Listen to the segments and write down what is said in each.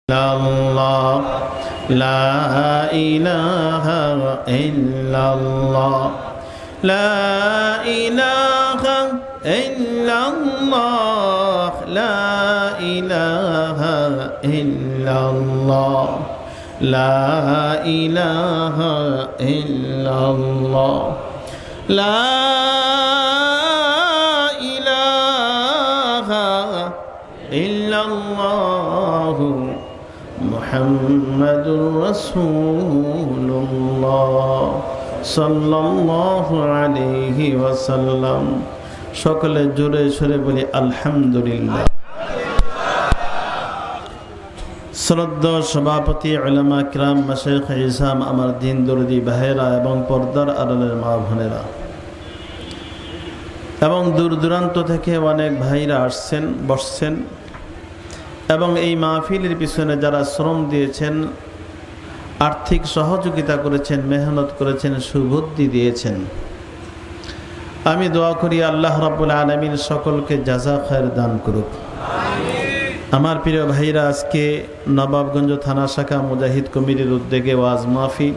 illallah la ilaha illallah la ilaha illallah la ilaha illallah la ilaha illallah la ilaha illallah মুহাম্মাদুর রাসূলুল্লাহ সাল্লাল্লাহু আলাইহি ওয়াসাল্লাম। সকলে জোরে সোরে বলি আলহামদুলিল্লাহ। শ্রদ্ধেয় সভাপতি উলামা কিরাম, মাশায়েখ ইসলাম, আমার দিন দরদি ভাইয়েরা এবং পর্দার আড়ালের মা বোনেরা এবং দূর দূরান্ত থেকে অনেক ভাইরা আসছেন, বসছেন এবং এই মাহফিলের পিছনে যারা শ্রম দিয়েছেন, আর্থিক সহযোগিতা করেছেন, মেহনত করেছেন, সুবুদ্ধি দিয়েছেন, আমি দোয়া করি আল্লাহ রাব্বুল আলামিন সকলকে জাযা খায়ের দান করুক। আমার প্রিয় ভাইরা, আজকে নবাবগঞ্জ থানা শাখা মুজাহিদ কমিটির উদ্যোগে ওয়াজ মাহফিল,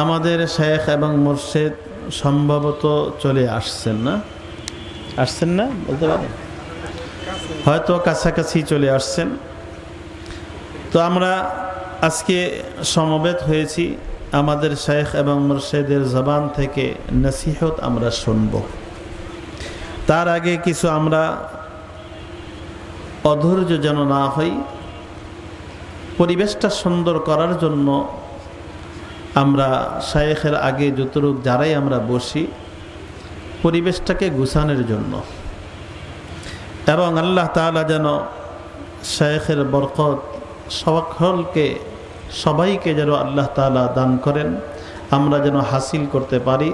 আমাদের শেখ এবং মুর্শিদ সম্ভবত চলে আসছেন না বলতে পারেন, হয়তো কাছাকাছি চলে আসছেন। তো আমরা আজকে সমবেত হয়েছি, আমাদের শেখ এবং মুর্শিদের জবান থেকে নসিহত আমরা শুনব। তার আগে কিছু আমরা অধৈর্য যেন না হই, পরিবেশটা সুন্দর করার জন্য আমরা শেখের আগে যতটুক যারাই আমরা বসি, পরিবেশটাকে গুছানোর জন্য, এবং আল্লাহ তাআলা যেন শেখের বরকত সবাইকে যেন আল্লাহ তাআলা দান করেন, আমরা যেন হাসিল করতে পারি।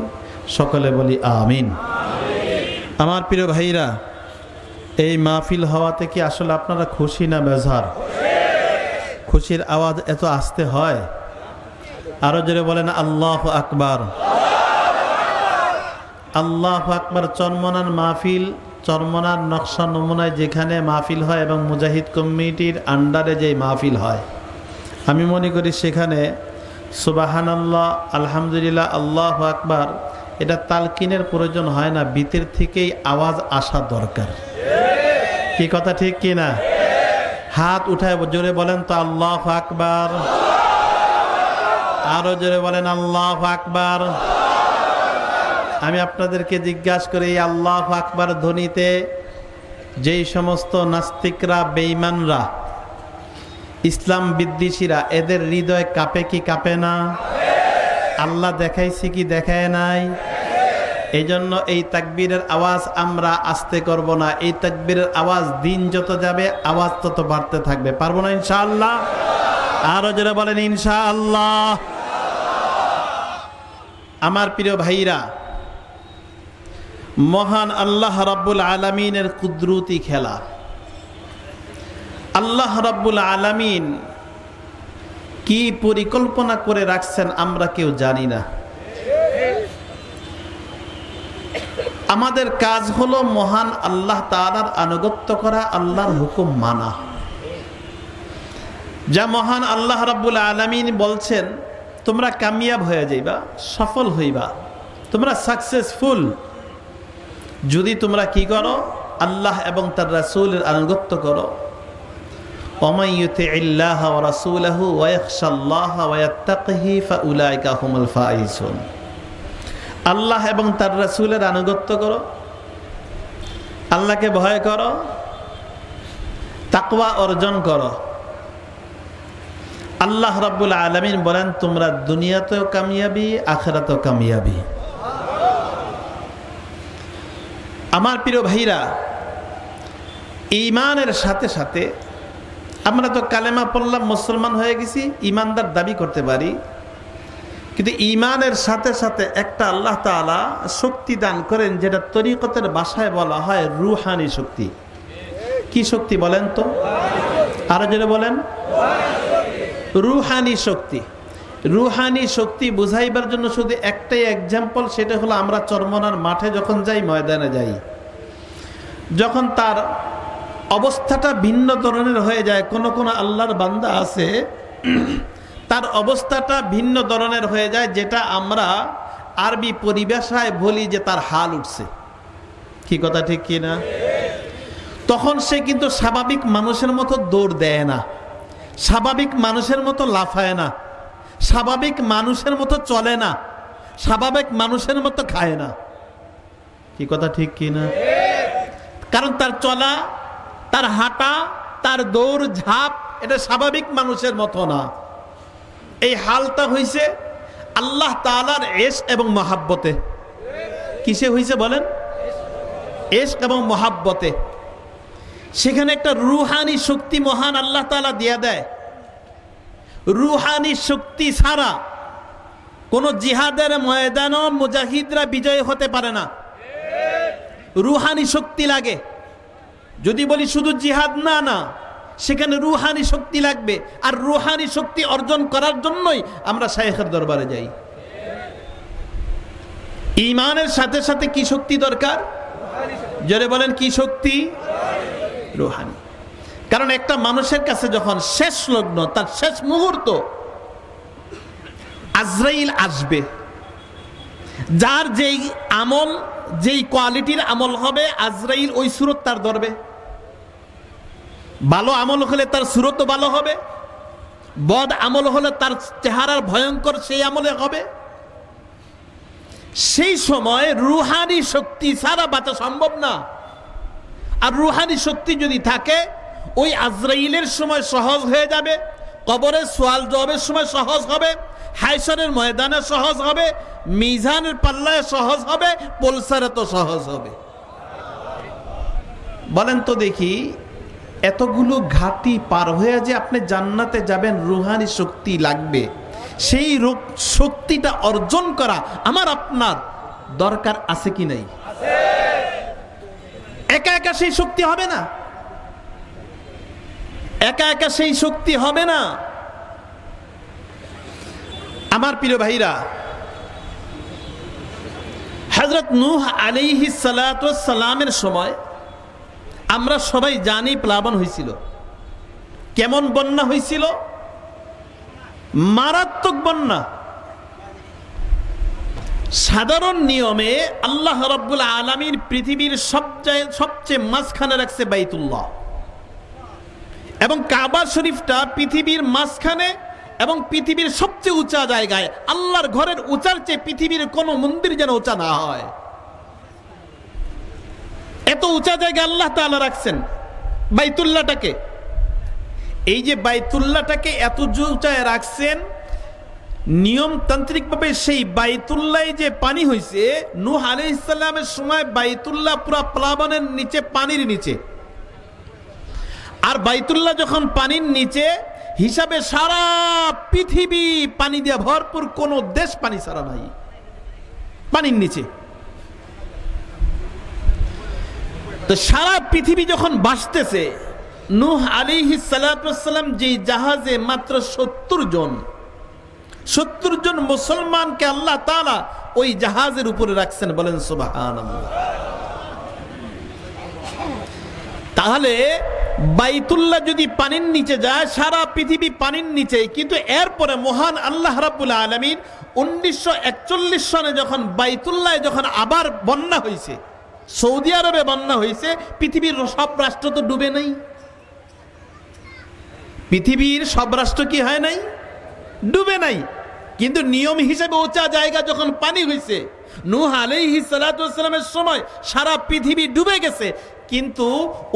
সকলে বলি আমিন। আমার প্রিয় ভাইরা, এই মাহফিল হওয়াতে কি আসলে আপনারা খুশি না বেজার? খুশির আওয়াজ এত আস্তে হয়? আরো জোরে বলেন আল্লাহু আকবার। আল্লাহু আকবার। চরমনার মাহফিল, চরমনার নকশা নমুনায় যেখানে মাহফিল হয় এবং মুজাহিদ কমিটির আন্ডারে যে মাহফিল হয়, আমি মনে করি সেখানে সুবহানাল্লাহ, আলহামদুলিল্লাহ, আল্লাহু আকবার এটা তালকিনের প্রয়োজন হয় না, ভিতর থেকেই আওয়াজ আসা দরকার। কি কথা ঠিক কি না? হাত উঠায় জোরে বলেন তো আল্লাহু আকবার। আরো জোরে বলেন আল্লাহু আকবার। আমি আপনাদেরকে জিজ্ঞাসা করি, এই আল্লাহু আকবার ধ্বনিতে যেই সমস্ত নাস্তিকরা, বেঈমানরা, ইসলাম বিদ্বেষীরা, এদের হৃদয় কাঁপে কি কাঁপে না? আল্লাহ দেখাইছে কি দেখায় নাই? এই জন্য এই তাকবীরের আওয়াজ আমরা আস্তে করব না। এই তাকবীরের আওয়াজ দিন যত যাবে আওয়াজ তত বাড়তে থাকবে। পারবো না ইনশাআল্লাহ? আরো যারা বলেন ইনশাআল্লাহ। আমার প্রিয় ভাইরা, মহান আল্লাহ রাব্বুল আলামিনের কুদরতি খেলা। আল্লাহ রাব্বুল আলামিন কি পরিকল্পনা করে রাখছেন আমরা কেউ জানি না। আমাদের কাজ হলো মহান আল্লাহ তাআলার আনুগত্য করা, আল্লাহর হুকুম মানা। যা মহান আল্লাহ রাব্বুল আলামিন বলছেন, তোমরা কামিয়াব হয়ে যাইবা, সফল হইবা, তোমরা সাকসেসফুল যদি তোমরা কি করো? আল্লাহ এবং তার রাসূলের আনুগত্য করো। ওয়ামান ইউতিইল্লাহা ওয়া রাসূলাহু ওয়া ইয়াখশাল্লাহা ওয়া ইয়াত্তাকিহি ফাউলাইকা হুমুল ফাইজুন। আল্লাহ এবং তার রাসূলের আনুগত্য করো, আল্লাহকে ভয় করো, তাকওয়া অর্জন করো। আল্লাহ রাব্বুল আলামিন বলেন, তোমরা দুনিয়াতেও কামিয়াবি, আখিরাতেও কামিয়াবি। আমার প্রিয় ভাইরা, ঈমানের সাথে সাথে আমরা তো কালেমা পড়লাম, মুসলমান হয়ে গেছি, ঈমানদার দাবি করতে পারি, কিন্তু ঈমানের সাথে সাথে একটা আল্লাহ তাআলা শক্তি দান করেন, যেটা তরিকতের ভাষায় বলা হয় রুহানি শক্তি। কি শক্তি বলেন তো? আরো জোরে বলেন। রুহানি শক্তি। রুহানি শক্তি বুঝাইবার জন্য শুধু একটাই এক্সাম্পল, সেটা হলো আমরা চরমনার মাঠে যখন যাই, ময়দানে যাই, যখন তার অবস্থাটা ভিন্ন ধরনের হয়ে যায়। কোন কোন আল্লাহর বান্দা আছে তার অবস্থাটা ভিন্ন ধরনের হয়ে যায়, যেটা আমরা আরবি পরিভাষায় বলি যে তার হাল উঠছে। কি কথা ঠিক কি না? তখন সে কিন্তু স্বাভাবিক মানুষের মতো দৌড় দেয় না, স্বাভাবিক মানুষের মতো লাফায় না, স্বাভাবিক মানুষের মতো চলে না, স্বাভাবিক মানুষের মতো খায় না। কি কথা ঠিক কি না? কারণ তার চলা, তার হাঁটা, তার দৌড় ঝাঁপ এটা স্বাভাবিক মানুষের মতো না। এই হালটা হইছে আল্লাহ তাআলার ইশক এবং মহাব্বতে। কিসে হইছে বলেন? ইশক এবং মহাব্বতে। সেখানে একটা রুহানি শক্তি মহান আল্লাহ তাআলা দিয়ে দেয়। রুহানি শক্তি ছাড়া কোন জিহাদের ময়দানও মুজাহিদরা বিজয় হতে পারে না। রুহানি শক্তি লাগে। যদি বলি শুধু জিহাদ, না না, সেখানে রুহানি শক্তি লাগবে। আর রুহানি শক্তি অর্জন করার জন্যই আমরা শাইখের দরবারে যাই। ঈমানের সাথে সাথে কি শক্তি দরকার? জোরে বলেন, কি শক্তি? রুহানি। কারণ একটা মানুষের কাছে যখন শেষ লগ্ন, তার শেষ মুহূর্ত, আজরাইল আসবে। যার যেই আমল, যেই কোয়ালিটির আমল হবে, আজরাইল ওই সুরত তার ধরবে। ভালো আমল হলে তার সুরত ভালো হবে, বদ আমল হলে তার চেহারার ভয়ঙ্কর সেই আমলে হবে। সেই সময় রুহানি শক্তি ছাড়া বাঁচা সম্ভব না। আর রুহানি শক্তি যদি থাকে, ওই আজরাইলের সময় সহজ হয়ে যাবে, কবরের সোয়াল জবাবের সময় সহজ হবে, হায়শরের ময়দানে সহজ হবে, মিজানের পাল্লায় সহজ হবে, পলসারে তো সহজ হবে। বলেন তো দেখি, এতগুলো ঘাটি পার হয়ে যে আপনি জান্নাতে যাবেন, রুহানি শক্তি লাগবে। সেই শক্তিটা অর্জন করা আমার আপনার দরকার আছে কি নাই? একা একা সেই শক্তি হবে না, একা একা সেই শক্তি হবে না। আমার প্রিয় ভাইরা, হযরত নূহ আলাইহিস সালাতু ওয়াস সালামের সময় আমরা সবাই জানি প্লাবন হয়েছিল। কেমন বন্যা হয়েছিল? মারাত্মক বন্যা। সাধারণ নিয়মে আল্লাহ রাব্বুল আলামিন পৃথিবীর সবচেয়ে মাঝখানে রাখছে বাইতুল্লাহ, এবং কাবা শরীফটা পৃথিবীর মাঝখানে এবং পৃথিবীর সবচেয়ে উঁচা জায়গায়। আল্লাহর ঘরের উঁচার চেয়ে পৃথিবীর কোন মন্দির যেন উঁচা না হয়, এত উঁচা জায়গায় আল্লাহ তাআলা রাখছেন বাইতুল্লাহটাকে। এই যে বাইতুল্লাহটাকে এত উঁচায় রাখছেন, নিয়মতান্ত্রিক ভাবে সেই বাইতুল্লাহ যে পানি হয়েছে, নূহ আলাইহিস সালামের সময় বাইতুল্লাহ পুরো প্লাবনের নিচে, পানির নিচে। আর বাইতুল্লাহ যখন পানির নিচে হিসাবে সারা পৃথিবী পানি দিয়ে ভরপুর, কোন দেশ পানি ছাড়া নাই, পানির নিচে। তো সারা পৃথিবী যখন ভাসতেছে, নূহ আলাইহিস সালাতু ওয়াস সালাম যে জাহাজে মাত্র 70 জন মুসলমানকে আল্লাহ তাআলা ওই জাহাজের উপরে রাখছেন। বলেন সুবহানাল্লাহ। তাহলে বাইতুল্লাহ যদি পানির নিচে যায়, সারা পৃথিবী পানির নিচে, কিন্তু এরপরে মহান আল্লাহ রাব্বুল আলামিন 1941 সনে যখন বাইতুল্লাহ যখন আবার বন্যা হয়েছে, সৌদি আরবে বন্যা হয়েছে, পৃথিবীর সব রাষ্ট্র তো ডুবে নাই। পৃথিবীর সব রাষ্ট্র কি হয় নাই? ডুবে নাই। কিন্তু নিয়ম হিসেবে উঁচা জায়গা যখন পানি হয়েছে, নূহ আলাইহিস সালাতু ওয়াস সালামের সময় সারা পৃথিবী ডুবে গেছে। কিন্তু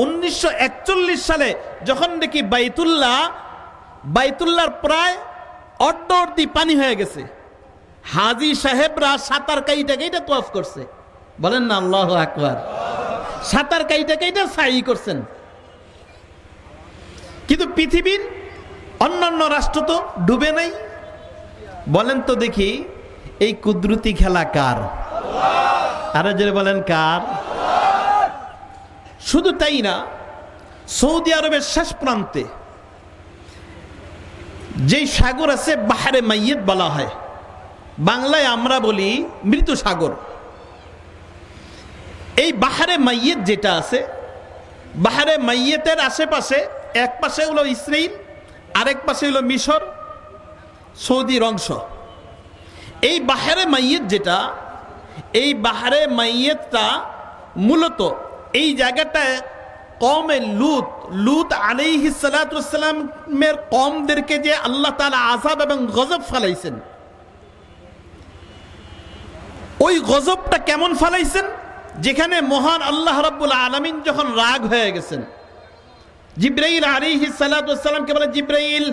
1941 সালে যখন দেখি বাইতুল্লাহর প্রায় অর্ধ পানি হয়ে গেছে, হাজী সাহেবরা সাঁতার কাইটা তোয়াফ করছে। বলেন না আল্লাহু আকবার। সাঁতার কাইটা সাই করছেন। কিন্তু পৃথিবীর অন্যান্য রাষ্ট্র তো ডুবে নাই। বলেন তো দেখি, এই কুদরতি খেলা কার? আরো জোরে বলেন, কার? শুধু তাই না, সৌদি আরবের শেষ প্রান্তে যেই সাগর আছে, বাহরে মাইয়িত বলা হয়, বাংলায় আমরা বলি মৃত সাগর। এই বাহরে মাইয়িত যেটা আছে, বাহারে মাইয়েতের আশেপাশে এক পাশে হলো ইসরাইল, আরেক পাশে হলো মিশর, সৌদির অংশ। এই বাহারে মাইয়েত যেটা, এই বাহারে মাইয়েতটা মূলত এই জায়গাটায় কওমে লুত আলাইহিস সালাতু ওয়াস সালামের কওমদেরকে যে আল্লাহ তাআলা আযাব এবং গজব ফালাইছেন, ওই গজবটা কেমন ফালাইছেন, যেখানে মহান আল্লাহ রাব্বুল আলামিন যখন রাগ হয়ে গেছেন, জিবরাইল আলাইহিস সালাতু ওয়াস সালামকে বলে, জিবরাইল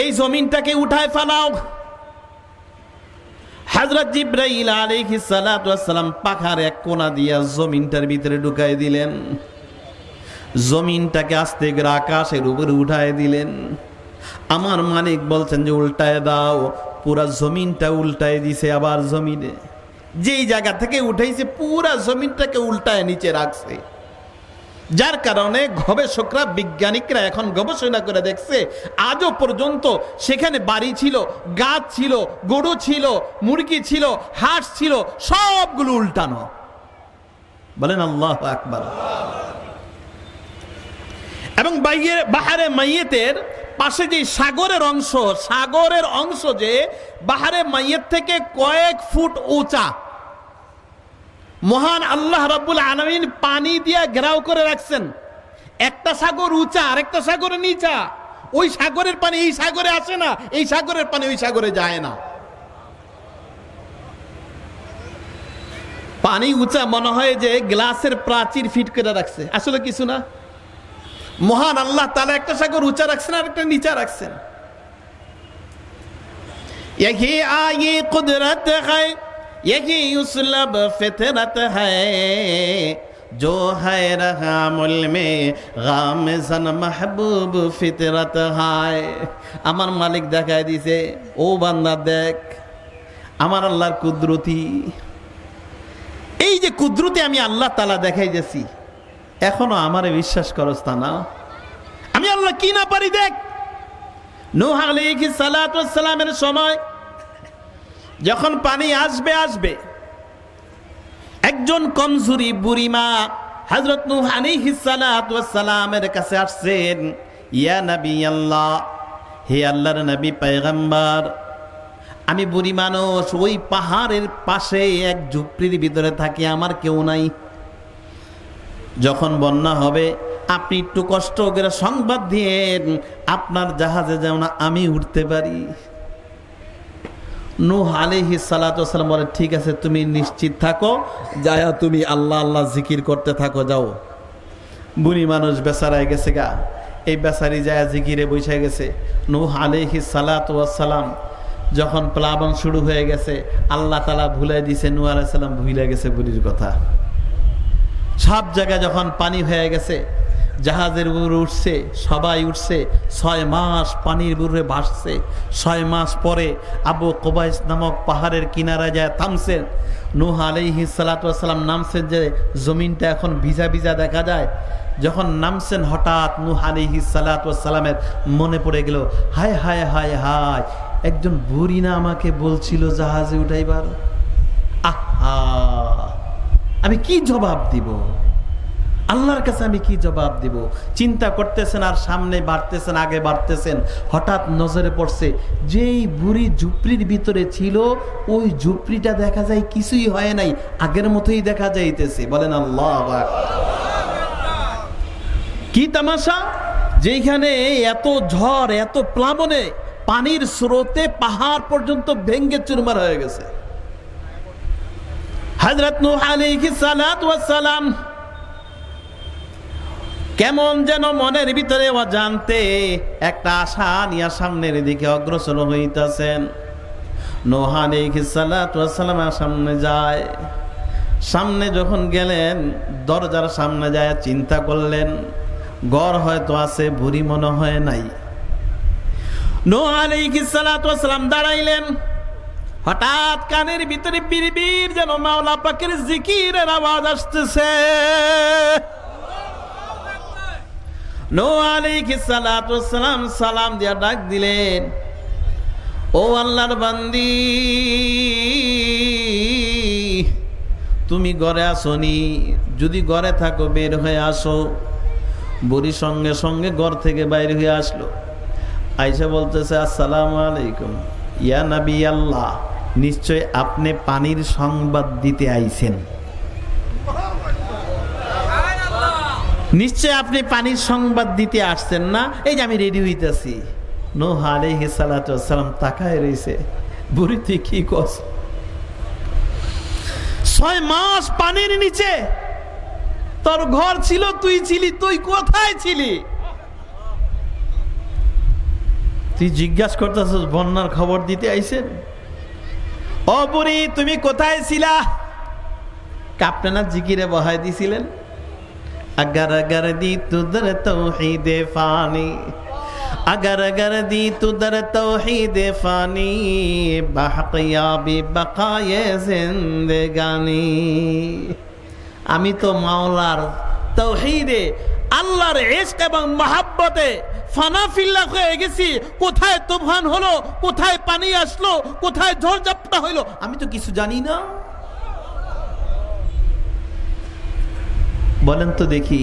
এই জমিনটাকে উঠায় ফেলাও। হযরত জিবরাইল আলাইহিস সালাতু ওয়াস সালাম পাখার এক কোণা দিয়া জমিনটার ভিতরে ঢুকাই দিলেন, জমিনটাকে আস্তে করে আকাশের উপরে উঠায় দিলেন। আমার মালিক বলছেন যে উল্টায় দাও, পুরা জমিনটা উল্টায় দিছে। আবার জমিনে যেই জায়গা থেকে উঠাইছে পুরা জমিনটাকে উল্টায় নিচে রাখছে, যার কারণে গবেষকরা, বিজ্ঞানিকরা এখন গবেষণা করে দেখছে আজও পর্যন্ত সেখানে বাড়ি ছিল, গাছ ছিল, গরু ছিল, মুরগি ছিল, হাঁস ছিল, সবগুলো উল্টানো। বলেন আল্লাহু আকবার। এবং বাহারে মাইয়েতের পাশে যে সাগরের অংশ যে বাহারে মাইয়েত থেকে কয়েক ফুট উঁচা, মহান আল্লাহ রাব্বুল আলামিন পানি দিয়ে ঘেরাও করে রাখছেন। একটা সাগর উঁচা, আরেকটা সাগর নিচা। ওই সাগরের পানি এই সাগরে আসে না, এই সাগরের পানি ওই সাগরে যায় না। পানি উঁচা মনে হয় যে গ্লাসের প্রাচীর ফিট করে রাখছে, আসলে কিছু না। মহান আল্লাহ তাআলা একটা সাগর উঁচা রাখছেন আর একটা নিচা রাখছেন। यही आये कुदरत है, यही उसलब फितरत है, जो है रहामुल में गामज़न महबूब फितरत है। আমার মালিক দেখায় দিছে, ও বান্দা দেখ আমার আল্লাহর কুদরতি। এই যে কুদরতি আমি আল্লাহ তাআলা দেখাই দিয়েছি, এখনো আমারে বিশ্বাস করস তা না? আমি আল্লাহ কি না পারি দেখ। নূহ আলাইহিস সালাতু ওয়াস সালামের সময় যখন পানি আসবে, একজন কমজোরি বুড়ি মা হযরত নূহ আলাইহিস সালাতু ওয়াস সালামের কাছে আসছেন, ইয়া নবী আল্লাহ, হে আল্লাহর নবী পয়গম্বর, আমি বুড়ি মানুষ, ওই পাহাড়ের পাশে এক ঝুপড়ির ভিতরে থাকি, আমার কেউ নাই। যখন বন্যা হবে আপনি একটু কষ্ট করে সংবাদ দিয়েন, আপনার জাহাজে যেন আমি উঠতে পারি। নূহ আলাইহিস সালাতু ওয়াস সালাম বলে, ঠিক আছে, তুমি নিশ্চিত থাকো, যায়া তুমি আল্লাহ আল্লাহ জিকির করতে থাকো, যাও। বুড়ি মানুষ বেচারায় গেছে গা, এই বেচারি যায়া জিকিরে বসে গেছে। নূহ আলাইহিস সালাতু ওয়াস সালাম যখন প্লাবন শুরু হয়ে গেছে, আল্লাহ তাআলা ভুলে দিয়েছে, নূহ আলাইহিস সালাম ভুলে গেছে বুড়ির কথা। সব জায়গায় যখন পানি হয়ে গেছে, জাহাজের উপরে উঠছে, সবাই উঠছে, 6 মাস পানির উপরে ভাসছে। 6 মাস পরে আবু কুবাইস নামক পাহাড়ের কিনারায় যায় থামছেন। নূহ আলাইহিস সালাতু ওয়াস সালাম নামছেন, যে জমিনটা এখন ভিজা ভিজা দেখা যায়। যখন নামছেন, হঠাৎ নূহ আলাইহিস সালাতু ওয়াস সালামের মনে পড়ে গেল, হায় হায় হায় হায়, একজন বুড়ি না আমাকে বলছিল জাহাজে উঠাইবার। আহা, আমি কি জবাব দিব আল্লাহর কাছে, আমি কি জবাব দিব? চিন্তা করতেছেন আর সামনে বাড়তেছেন, আগে বাড়তেছেন। হঠাৎ নজরে পড়ছে, যেই বুড়ি ঝুপড়ির ভিতরে ছিল, ওই ঝুপড়িটা দেখা যায় কিছুই হয় নাই, আগের মতোই দেখা যাইতেছে। বলেন আল্লাহু আকবার। কি তামাশা! যেখানে এত ঝড়, এত প্লাবনে, পানির স্রোতে পাহাড় পর্যন্ত ভেঙ্গে চুরমার হয়ে গেছে। হযরত নূহ আলাইহিস সালাতু ওয়াস সালাম কেমন যেন মনের ভিতরে অজান্তে একটা আশা নিয়ে সামনের দিকে অগ্রসর হইতেছেন। নূহ আলাইহিস সালাতু ওয়াস সালাম সামনে যায়। সামনে যখন গেলেন, দরজার সামনে যায় চিন্তা করলেন, ঘর হয়তো আছে, বুড়ি মনে হয় নাই। নূহ আলাইহিস সালাতু ওয়াস সালাম দাঁড়াইলেন। হঠাৎ কানের ভিতরে বিড়বিড় যেন মাওলা পাকের জিকিরের আওয়াজ আসতেছে। নূহ আলাইহিস সালাতু ওয়াস সালাম সালাম দিয়া ডাক দিলেন, ও আল্লাহর বান্দি, তুমি ঘরে আসোনি, যদি ঘরে থাকো বের হয়ে আসো। বুড়ি সঙ্গে সঙ্গে ঘর থেকে বাইরে হয়ে আসলো, আইসা বলতেছে আসসালামু আলাইকুম ইয়া নবী আল্লাহ, নিশ্চয় আপনি পানির সংবাদ দিতে আইছেন, নিশ্চয় আপনি পানির সংবাদ দিতে আসছেন না? এই যে আমি রেডি হইতেছি। নূহ আলাইহিস সালাতু ওয়াস সালাম তাকায় রইছে, বুড়ি তুই কি কস? 6 মাস পানির নিচে তোর ঘর ছিল, তুই ছিলি, তুই কোথায় ছিলি? তুই জিজ্ঞাসা করতেছিস বন্যার খবর দিতে আইছেন? ও বুড়ি তুমি কোথায় ছিলা? কাপটা না জিকিরে বহাই দিছিলেন, अगर अगर दी तुदर तौहीद फानी, अगर अगर दी तुदर तौहीद फानी, बहकियाबी बकाये जिंदगानी। আমি তো মাওলার তৌহিদে, আল্লাহর ইশক এবং মহব্বতে ফানা ফিল্লাহ হয়ে গেছি। কোথায় তুফান হলো, কোথায় পানি আসলো, কোথায় ঝড় ঝাপটা হইলো, আমি তো কিছু জানি না। বলেন তো দেখি,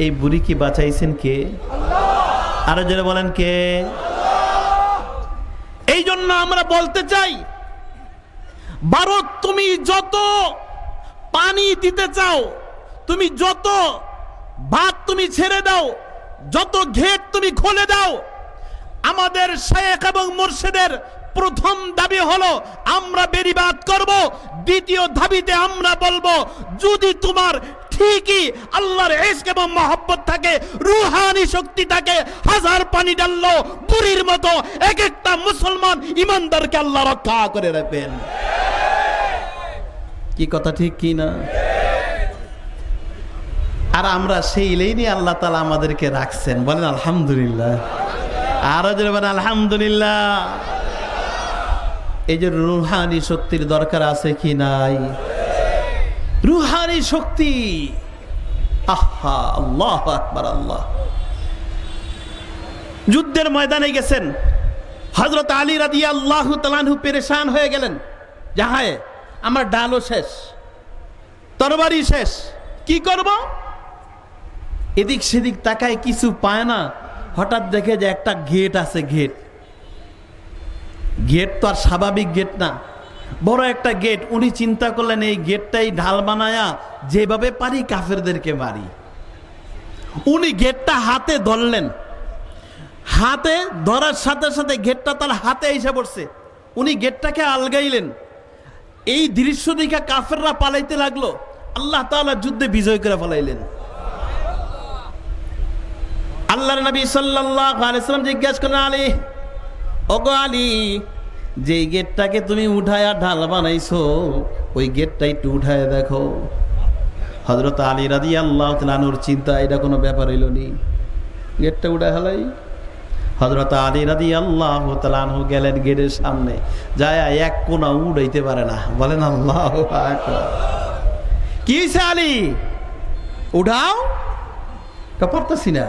এই বুড়ি কি বাঁচাইছেন কে? আল্লাহ। আরো যারা বলেন কে? আল্লাহ। এই জন্য আমরা বলতে চাই, ভারত তুমি যত পানি দিতে চাও, তুমি যত ভাত তুমি ছেড়ে দাও, যত গেট তুমি খুলে দাও, আমাদের শেখ এবং মুর্শিদের প্রথম দাবি হলো আমরা বেরিবাদ করব। দ্বিতীয় দাবিতে আমরা বলবো, যদি তোমার ঠিকই আল্লাহর ইশক এবং মহব্বত থাকে, রুহানি শক্তি থাকে, হাজার পানি ডাললো বুড়ির মতো এক একটা মুসলমান ইমানদারকে আল্লাহ রক্ষা করে রাখবেন। কি কথা ঠিক কি না? আর আমরা সেই লাইনে আল্লাহ তাআলা আমাদেরকে রাখছেন, বলেন আলহামদুলিল্লাহ। আরো জোরে বলেন আলহামদুলিল্লাহ। এই যে রুহানি শক্তির দরকার আছে কি নাই? রুহানি শক্তি, আহা আল্লাহু আকবার। আল্লাহ যুদ্ধের ময়দানে গেছেন, হযরত আলী রাদিয়াল্লাহু তাআলা আনহু পেরেশান হয়ে গেলেন, যাহায় আমার ডালও শেষ, তরবারি শেষ, কি করব? এদিক সেদিক তাকায়, কিছু পায় না। হঠাৎ দেখে যে একটা গেট আছে, গেট তো আর স্বাভাবিক গেট না, বড় একটা গেট। উনি চিন্তা করলেন এই গেটটাই ঢাল বানায়া যেভাবে পারি কাফেরদেরকে মারি। উনি গেটটা হাতে ধরলেন, হাতে ধরার সাথে সাথে গেটটা তার হাতে এসে পড়ছে। উনি গেটটাকে আলগাইলেন, এই দৃশ্য দেখে কাফেররা পালাইতে লাগলো। আল্লাহ তাআলা যুদ্ধে বিজয় করে ফেলাইলেন। আল্লাহর নবী সাল্লাল্লাহু আলাইহি ওয়াসাল্লাম জিজ্ঞাসা করলেন, আলী, ওগো আলী, যেই গেটটাকে তুমি উঠায়া ঢাল বানাইছো, ওই গেটটা একটু উঠায় দেখো। হযরত আলী রাদিয়াল্লাহু তাআলা আনহুর চিন্তা, এটা কোনো ব্যাপার হইল নি, গেটটা উঠায় হালাই। হযরত আলী রাদিয়াল্লাহু তাআলা আনহু গেলেন গেটের সামনে, যায় এক কোনা উড়াইতে পারে না, বলেন আল্লাহু আকবার। কি হইছে আলী, উঠাও? পারতাছি না।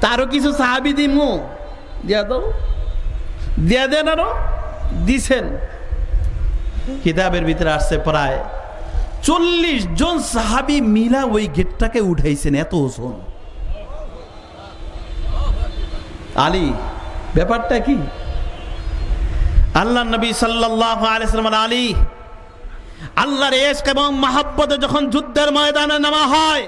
তারও কিছু সাহাবী দিমু, দিয়া দাও, দিয়া দেন। আরো দিছেন। কিতাবের ভিতরে আসছে প্রায় 40 জন সাহাবী মিলা ওই গেটটাকে উঠাইছেন, এত ওজন। আলী, ব্যাপারটা কি? আল্লাহর নবী সাল্লাল্লাহু আলাইহি ওয়াসাল্লাম, আলী, আল্লাহর ইশক এবং মহব্বতে যখন যুদ্ধের ময়দানে নামা হয়,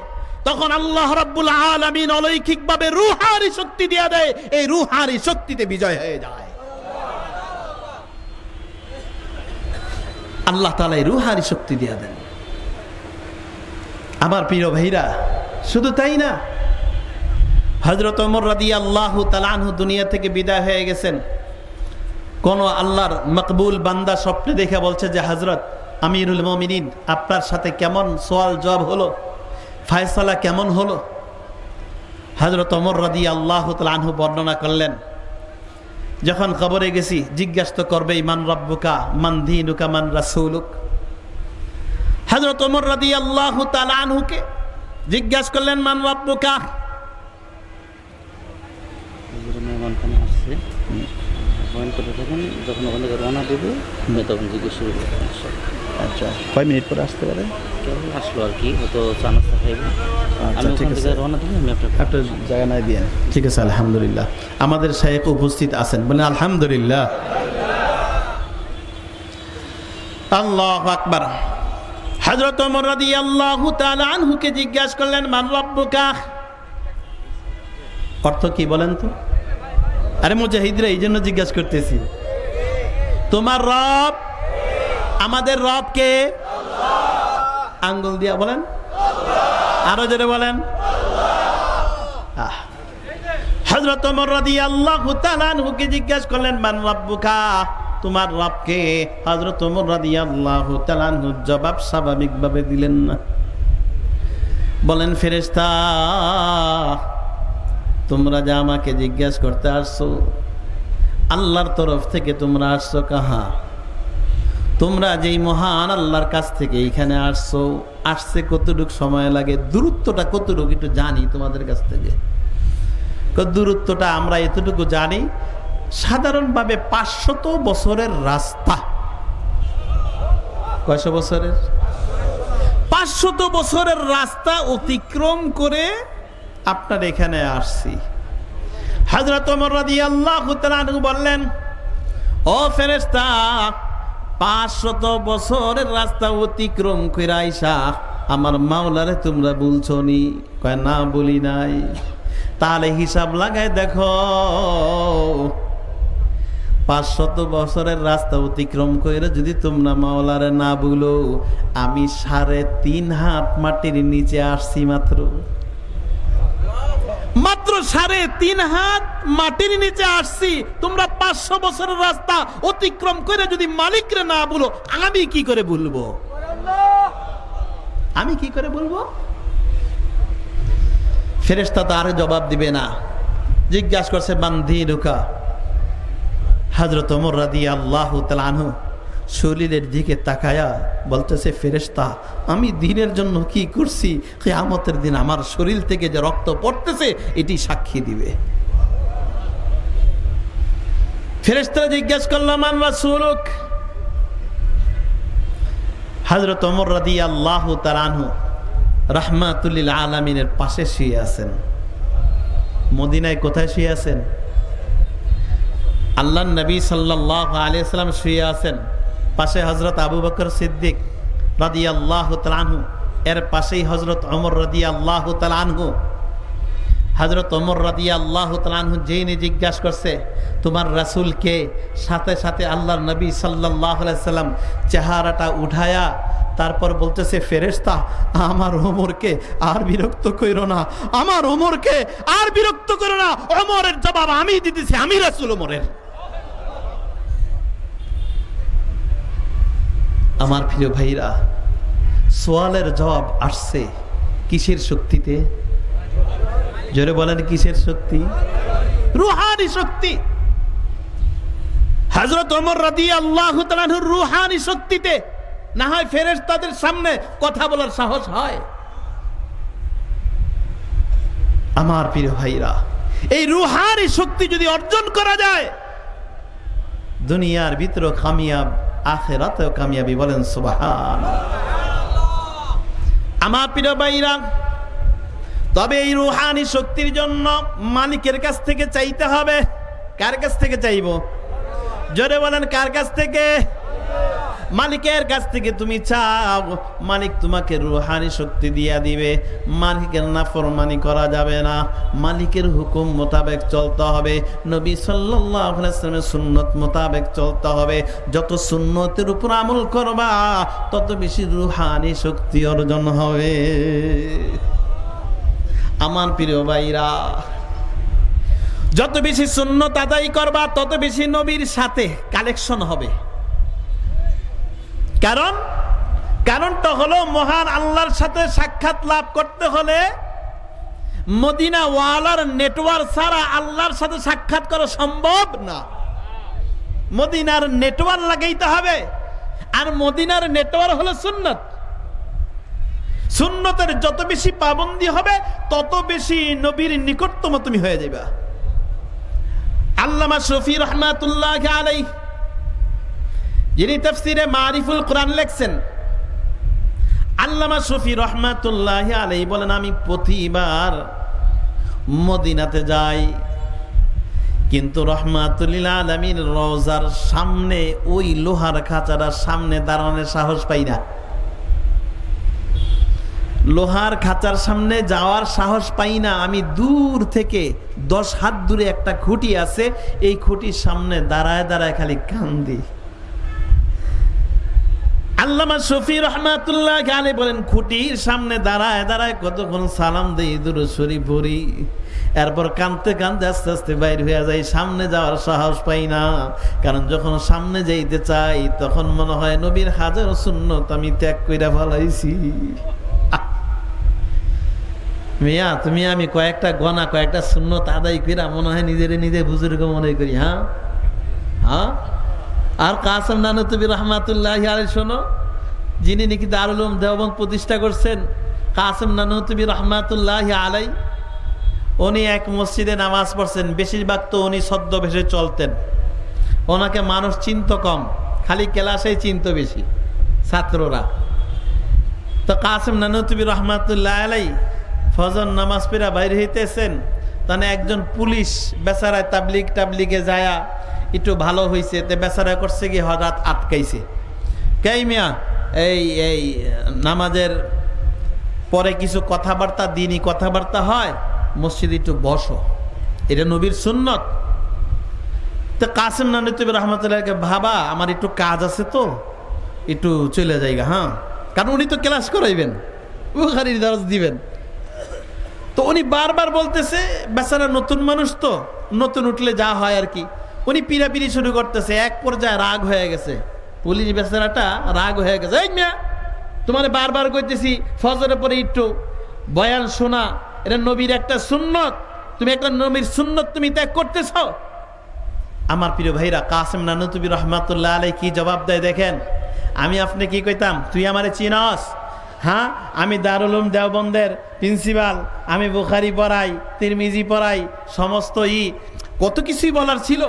তখন আল্লাহ রাব্বুল আলামিন অলৌকিকভাবে রূহানি শক্তি দিয়ে দেয়, এই রূহানি শক্তিতে বিজয় হয়ে যায়। আল্লাহ তাআলা এই রূহানি শক্তি দিয়ে দেন। আমার প্রিয় ভাইরা, শুধু তাই না, হযরত ওমর রাদিয়াল্লাহু তাআলা আনহু দুনিয়া থেকে বিদায় হয়ে গেছেন। কোন আল্লাহর মকবুল বান্দা স্বপ্নে দেখে বলছে যে, হযরত আমিরুল মুমিনিন, আপনার সাথে কেমন সওয়াল জবাব হলো, ফয়সালা কেমন হলো? হযরত ওমর রাদিয়াল্লাহু তাআলা আনহু বর্ণনা করলেন, যখন কবরে গেছি জিজ্ঞাসা তো করবেই, মান রব্বুকা, মান দীনুকা, মান রাসূলুক। হযরত ওমর রাদিয়াল্লাহু তাআলা আনহুকে জিজ্ঞাসা করলেন, মান রব্বুকা। বয়ান করতে থাকেন, যখন ওখান থেকে রওনা দেবে আমি তখন জিজ্ঞেস শুরু করবো। আচ্ছা, কয় মিনিট পরে আসতে পারে? আসলো আর কি, হয়তো চা নাস্তা খাইব। আমি ঠিক ওখান আছে, থেকে রওনা দেবো, আমি আপনাকে একটা জায়গা নাই দিয়ে। ঠিক আছে, আলহামদুলিল্লাহ। আমাদের শাইখ উপস্থিত আছেন, বলেন আলহামদুলিল্লাহ। আল্লাহু আকবার। হযরত ওমর রাদিয়াল্লাহু তাআলা আনহুকে জিজ্ঞাসা করলেন, মান রাব্বুকা? অর্থ কি বলেন তো? আরে মুজাহিদরা এই জন্য জিজ্ঞাসা করতেছি, তোমার রব, আমাদের রব কে? আঙ্গুল দিয়া বলেন, আরো জোরে বলেন। হযরত ওমর রাদিয়াল্লাহু তাআলা আনহুকে জিজ্ঞাসা করলেন, মান রাব্বুকা? তোমার রব কে? হযরত ওমর রাদিয়াল্লাহু তাআলা আনহু জবাব স্বাভাবিকভাবে দিলেন না, বলেন, ফেরেশতা, তোমরা যা আমাকে জিজ্ঞাসা করতে আসছো, আল্লাহর তরফ থেকে তোমরা আসছো কাহা? তোমরা যেই মহান আল্লাহর কাছ থেকে এইখানে আসছো, আসছে কতটুকু সময় লাগে, দূরত্বটা কতটুকু একটু জানি তোমাদের কাছ থেকে। দূরত্বটা আমরা এতটুকু জানি, সাধারণভাবে 500 বছরের রাস্তা। কয়শো বছরের? 500 বছরের রাস্তা অতিক্রম করে আপনার এখানে আসছি। হযরত ওমর রাদিয়াল্লাহু তাআলা আনহু বললেন, ও ফেরেশতা, 500 বছরের রাস্তা অতিক্রম করে আইসা আমার মাওলারে তোমরা বলছো নি? কয়, না বলি নাই। তাহলে হিসাব লাগায় দেখো, 500 বছরের রাস্তা অতিক্রম করে যদি তোমরা মাওলারে না বলো, আমি 3.5 হাত মাটির নিচে আসছি মাত্র। 3.5 হাত মাটির নিচে আসছি। তোমরা 500 বছরের রাস্তা অতিক্রম করে যদি মালিকরে না বলো, আমি কি করে বলবো? আমি কি করে বলবো? ফেরেশতা তো আর জবাব দিবে না। জিজ্ঞাসা করছে, বান্দি ঢুকা। হযরত ওমর রাদিয়াল্লাহু তাআলা আনহু শরীরের দিকে তাকায়া বলতেছে, ফেরেশতা, আমি দিনের জন্য কি করছি, কিয়ামতের দিন আমার শরীর থেকে যে রক্ত পড়তেছে এটি সাক্ষী দিবে। ফেরেশতারা জিজ্ঞাসা করল, মান রাসূলুক? হযরত ওমর রাদিয়াল্লাহু তাআলা আনহু রাহমাতুল লিল আলামিনের পাশে শুয়ে আছেন। মদিনায় কোথায় শুয়ে আছেন? আল্লাহর নবী সাল্লাল্লাহু আলাইহি ওয়াসাল্লাম শুয়ে আছেন, পাশে হযরত আবু বকর সিদ্দিক রাদিয়াল্লাহু তাআলা আনহু, এর পাশেই হযরত ওমর রাদিয়াল্লাহু তাআলা আনহু। হযরত ওমর রাদিয়াল্লাহু তাআলা আনহু যেইনি জিজ্ঞাসা করছে, তোমার রাসূল কে? সাথে সাথে আল্লাহর নবী সাল্লাল্লাহু আলাইহি ওয়াসাল্লাম চেহারাটা উঠায়া তারপর বলতেছে, ফেরেশতা, আমার ওমরকে আর বিরক্ত কইরো না, আমার ওমরকে আর বিরক্ত করো না। ওমরের জবাব আমি দিতেছি, আমি রাসূল ওমরের। আমার প্রিয় ভাইরা, সোয়ালের জবাব আসছে কিসের শক্তিতে? জোরে বলেন, কিসের শক্তি? রুহানি শক্তি। হযরত ওমর রাদিয়াল্লাহু তাআলা আনহুর রুহানি শক্তিতে না হয় ফেরেশতাদের সামনে কথা বলার সাহস হয়। আমার প্রিয় ভাইরা, এই রুহানি শক্তি যদি অর্জন করা যায়, দুনিয়ার ভিতরে কামিয়াব, আখিরাতেও কামিয়াবি। বলেন সুবহানাল্লাহ। আমার প্রিয় ভাইরা, তবে এই রুহানি শক্তির জন্য মালিকের কাছ থেকে চাইতে হবে। কার কাছ থেকে চাইব? জোরে বলেন, কার কাছ থেকে? মালিকের কাছ থেকে তুমি চাও, মালিক তোমাকে রুহানি শক্তি দিয়া দিবে। মালিকের নাফরমানি করা যাবে না, মালিকের হুকুম মোতাবেক চলতে হবে, নবী সাল্লাল্লাহু আলাইহি ওয়াসাল্লামের সুন্নত মোতাবেক চলতে হবে। যত সুন্নতের উপর আমল করবা, তত বেশি রুহানি শক্তি অর্জন হবে। আমার প্রিয় ভাইরা, যত বেশি সুন্নত আদায় করবা, তত বেশি নবীর সাথে কালেকশন হবে। কারণটা হলো, মহান আল্লাহর সাথে সাক্ষাৎ লাভ করতে হলে মদিনা ওয়ালার নেটওয়ার্ক ছাড়া আল্লাহর সাথে সাক্ষাৎ করা সম্ভব না। মদিনার নেটওয়ার্ক লাগাইতে হবে, আর মদিনার নেটওয়ার্ক হলো সুন্নত। সুন্নতের যত বেশি পাবন্দি হবে, তত বেশি নবীর নিকটতম তুমি হয়ে যাবে। আল্লামা শফি রহমাতুল্লাহ আলাইহি যিনি তাফসীরে মারিফুল কোরআন লিখছেন, আল্লামা শফি রহমাতুল্লাহ আলাইহি বলেন, আমি প্রতিবার মদিনাতে যাই, কিন্তু রহমাতুল লিল আলামিন রওজার সামনে ওই লোহার খাঁচাটার সামনে দাঁড়ানোর সাহস পাই না। লোহার খাঁচার সামনে যাওয়ার সাহস পাই না। আমি দূর থেকে 10 হাত দূরে একটা খুঁটি আছে, এই খুঁটির সামনে দাঁড়ায় দাঁড়ায় খালি কান্দি। আল্লামা শফি রহমাতুল্লাহ আলাইহি বলেন, খুঁটির সামনে দাঁড়ায় দাঁড়ায় কতক্ষণ সালাম দেই, দুরূদ শরীফ পড়ি, এরপর কাঁদতে কাঁদতে আস্তে আস্তে বাইর হয়ে যাই। সামনে যাওয়ার সাহস পাই না, কারণ যখন সামনে যাইতে চাই তখন মনে হয় নবীর হাজার সুন্নত আমি ত্যাগ কইরা ফেলাইছি। মিয়া তুমি আমি কয়েকটা সুন্নত আদায় কইরা মনে হয় নিজে বুজুর্গ মনে করি। হ্যাঁ হ্যাঁ। আর কাসেম নানুতুবি রহমাতুল্লাহ আলাইহি শোনো, যিনি নাকি দারুল উলুম দেওবন্দ প্রতিষ্ঠা করছেন, কাসেম নানুতুবি রহমাতুল্লাহ আলাইহি, উনি এক মসজিদে নামাজ পড়ছেন। বেশিরভাগ তো উনি ছদ্মবেশে চলতেন, ওনাকে মানুষ চিনত কম, খালি ক্লাসেই চিনত বেশি ছাত্ররা। তো কাসেম নানুতুবি রহমাতুল্লাহ আলাইহি ফজর নামাজ পড়া বাইরে হইতেছেন, তাহলে একজন পুলিশ বেচারায় তাবলিগে যায়া একটু ভালো হয়েছে, তে বেচারা করছে কি হঠাৎ আটকাইছে। কে মিয়া, এই নামাজের পরে কিছু কথাবার্তা, দিনই কথাবার্তা হয়, মসজিদে একটু বসো, এটা নবীর সুন্নত। তো কাসেম নানুতুবি রহমাতুল্লাহকে, ভাবা আমার একটু কাজ আছে তো একটু চলে যাইগা। হ্যাঁ, কারণ উনি তো ক্লাস করাইবেন, বুখারীর দরজ দিবেন। তো উনি বারবার বলতেছে, বেচারা নতুন মানুষ তো, নতুন উঠলে যা হয় আর কি, উনি পিড়াপিড়ি শুরু করতেছে। এক পর্যায়ে রাগ হয়ে গেছে, পুলিশ বেচারাটা রাগ হয়ে গেছে। এই মিয়া, তোমার বারবার কইতেছি ফজরের পরে একটু বয়ান শোনা, এটা নবীর একটা সুন্নত, তুমি একটা নবীর সুন্নত তুমি ত্যাগ করতেছ। আমার প্রিয় ভাইরা, কাসেম নানুতুবি রহমাতুল্লাহ আলাইহি কি জবাব দেয় দেখেন। আমি আপনি কি কইতাম, তুই আমারে চিনস? হ্যাঁ, আমি দারুল উলুম দেওবন্দের প্রিন্সিপাল, আমি বুখারী পড়াই, তিরমিজি পড়াই, সমস্ত কত কিছুই বলার ছিল।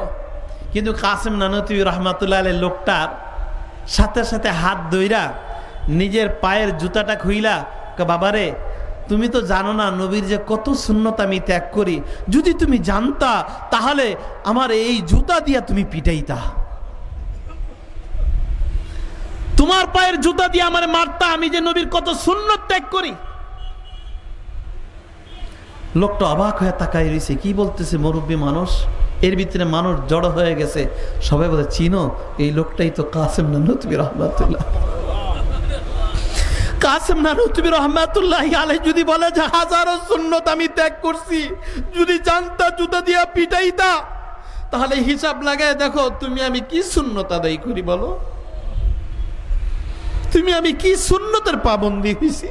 কিন্তু কাসেম নানুতুবি রহমাতুল্লাহ আলাইহি লোকটার সাথে সাথে হাত ধইরা নিজের পায়ের জুতাটা খুইলা, বাবারে তুমি তো জানো না নবীর যে কত সুন্নত আমি ত্যাগ করি, যদি তুমি জানতা তাহলে আমার এই জুতা দিয়া তুমি পিটাইতা, তোমার পায়ের জুতা দিয়ে আমার মারতা, আমি যে নবীর কত সুন্নত ত্যাগ করি। লোকটা অবাক হয়ে তাকাই রয়েছে, কি বলতেছে মুরব্বী মানুষ। এর ভিতরে মানুষ জড়ো হয়ে গেছে, সবাই বলে, চিনো এই লোকটাই তো কাসেম নানুতুবি রহমাতুল্লাহ। কাসেম নানুতুবি রহমাতুল্লাহ আলাইহি যদি বলে যে হাজারো সুন্নত আমি ত্যাগ করছি, যদি জানতা জুতা দিয়া পিটাইতা, তাহলে হিসাব লাগায় দেখো তুমি আমি কি সুন্নত আদায় করি, বলো তুমি আমি কি সুন্নতের পাবন্দি হইছি।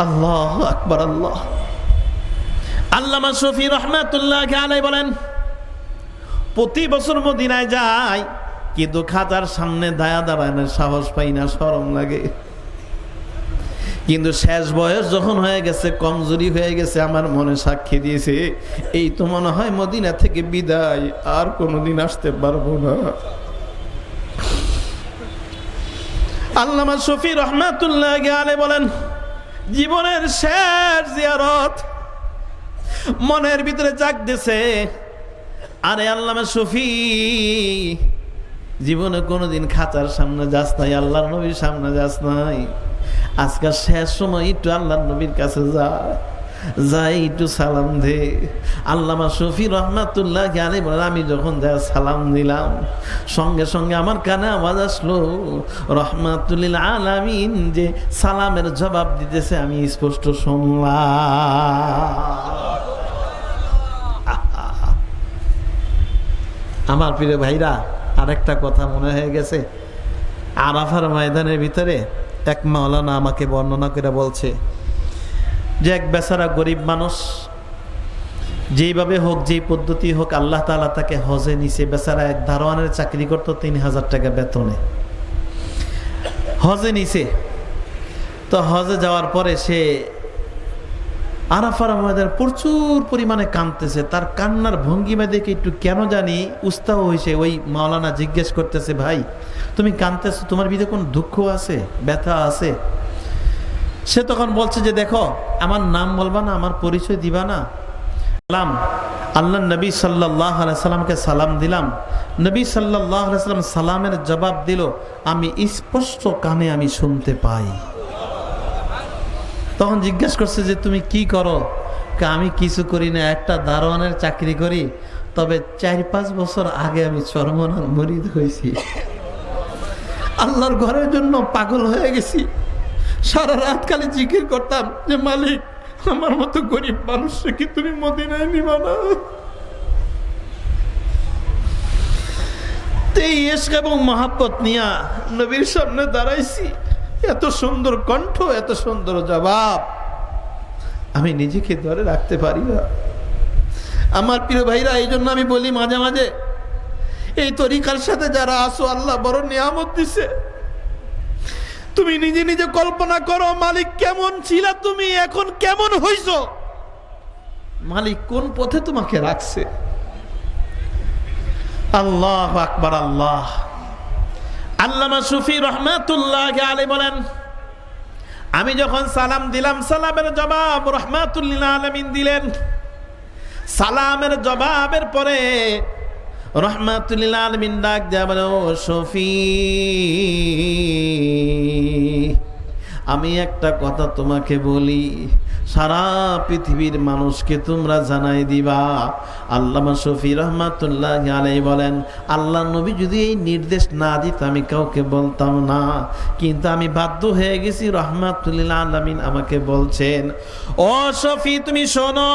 আল্লাহু আকবার। আল্লাহ। আল্লামা শফি রহমাতুল্লাহ আলাইহি বলেন, প্রতি বছর মদিনায় যাই, কিন্তু খাতার সামনে দাঁড়ানোর সাহস পাই না, শরম লাগে। কিন্তু শেষ বয়স যখন হয়ে গেছে, কমজোরি হয়ে গেছে, আমার মনে সাক্ষী দিয়েছে এই তো মনে হয় মদিনা থেকে বিদায়, আর কোনোদিন আসতে পারবো না। আল্লামা শফি রহমাতুল্লাহ আলাইহি বলেন, জীবনের শেষ জিয়ারত, মনের ভিতরে জাগতেছে, আরে আল্লামা শফি জীবনে কোনোদিন খাঁচার সামনে যাস নাই, আল্লাহর নবীর সামনে যাস নাই, আজকে শেষ সময় একটু আল্লাহর নবীর কাছে যাই একটু সালাম দে। আল্লামা শফি রহমাতুল্লাহ আলাইহি বলেন, আমি যখন যা সালাম দিলাম, সঙ্গে সঙ্গে আমার কানে আওয়াজ আসলো, রহমাতুল লিল আলামিন যে সালামের জবাব দিতেছে, আমি স্পষ্ট শুনলাম। আমার প্রিয় ভাইরা, আরেকটা কথা মনে হয়ে গেছে। আরাফার ময়দানের ভিতরে এক মাওলানা আমাকে বর্ণনা করে বলছে যে এক বেচারা গরিব মানুষ, যেইভাবে হোক, যেই পদ্ধতি হোক, আল্লাহ তাআলা তাকে হজে নিছে। বেচারা এক দারোয়ানের চাকরি করতো, 3000 টাকা বেতনে, হজে নিছে। তো হজে যাওয়ার পরে সে আরাফার ময়দানে প্রচুর পরিমাণে কাঁদতেছে। তার কান্নার ভঙ্গিমা দেখে একটু কেন জানি উস্তাহ হয়েছে। ওই মাওলানা জিজ্ঞেস করতেছে, ভাই তুমি কাঁদতেছো, তোমার ভিতরে কোন দুঃখ আছে, ব্যথা আছে? সে তখন বলছে যে দেখো, আমার নাম বলবা না, আমার পরিচয় দিবা না। সালাম, আল্লাহ নবী সাল্লাল্লাহু আলাইহি সাল্লামকে সালাম দিলাম। নবী সাল্লাল্লাহু আলাইহি সাল্লাম সালামের জবাব দিল, আমি স্পষ্ট কানে আমি শুনতে পাই। তখন জিজ্ঞাসা করছে যে তুমি কি করো? আমি কিছু করি না, একটা দারোয়ানের চাকরি করি, তবে 4-5 বছর আগে আমি চরমনার মুরিদ হয়েছি। আল্লাহর ঘরের জন্য পাগল হয়ে গেছি। সারা রাত খালি জিকির করতাম যে মালিক, আমার মতো গরিব মানুষকে কি তুমি মদিনায় নিবা না? এই ইশক এবং মহাব্বত নিয়া নবীর সামনে দাঁড়াইছি। এত সুন্দর কণ্ঠ, এত সুন্দর জবাব, আমি নিজেকে ধরে রাখতে পারি না। আমার প্রিয় ভাইরা, এই জন্য আমি বলি মাঝে মাঝে, এই তরিকার সাথে যারা আসো, আল্লাহ বড় নিয়ামত দিছে। তুমি নিজে নিজে কল্পনা করো, মালিক কেমন ছিল, তুমি এখন কেমন হইছো, মালিক কোন পথে তোমাকে রাখছে। আল্লাহ আকবার। আল্লাহ। আল্লামা সুফি রহমাতুল্লাহি আলাইহি বলেন, আমি যখন সালাম দিলাম, সালামের জবাব রহমাতুল লিল আলামিন দিলেন। সালামের জবাবের পরে রহমাতুল লিল আলামিন ডাক দেয়া বলে, ও সুফি, আমি একটা কথা তোমাকে বলি, সারা পৃথিবীর মানুষকে তোমরা জানাই দিবা। আল্লামা শফি রহমাতুল্লাহি আলাইহি বলেন, আল্লাহ নবী যদি এই নির্দেশ না দিত আমি কাউকে বলতাম না, কিন্তু আমি বাধ্য হয়ে গেছি, রহমাতুল লিল আলামিন আমাকে বলছেন। ও শফি, তুমি শোনো,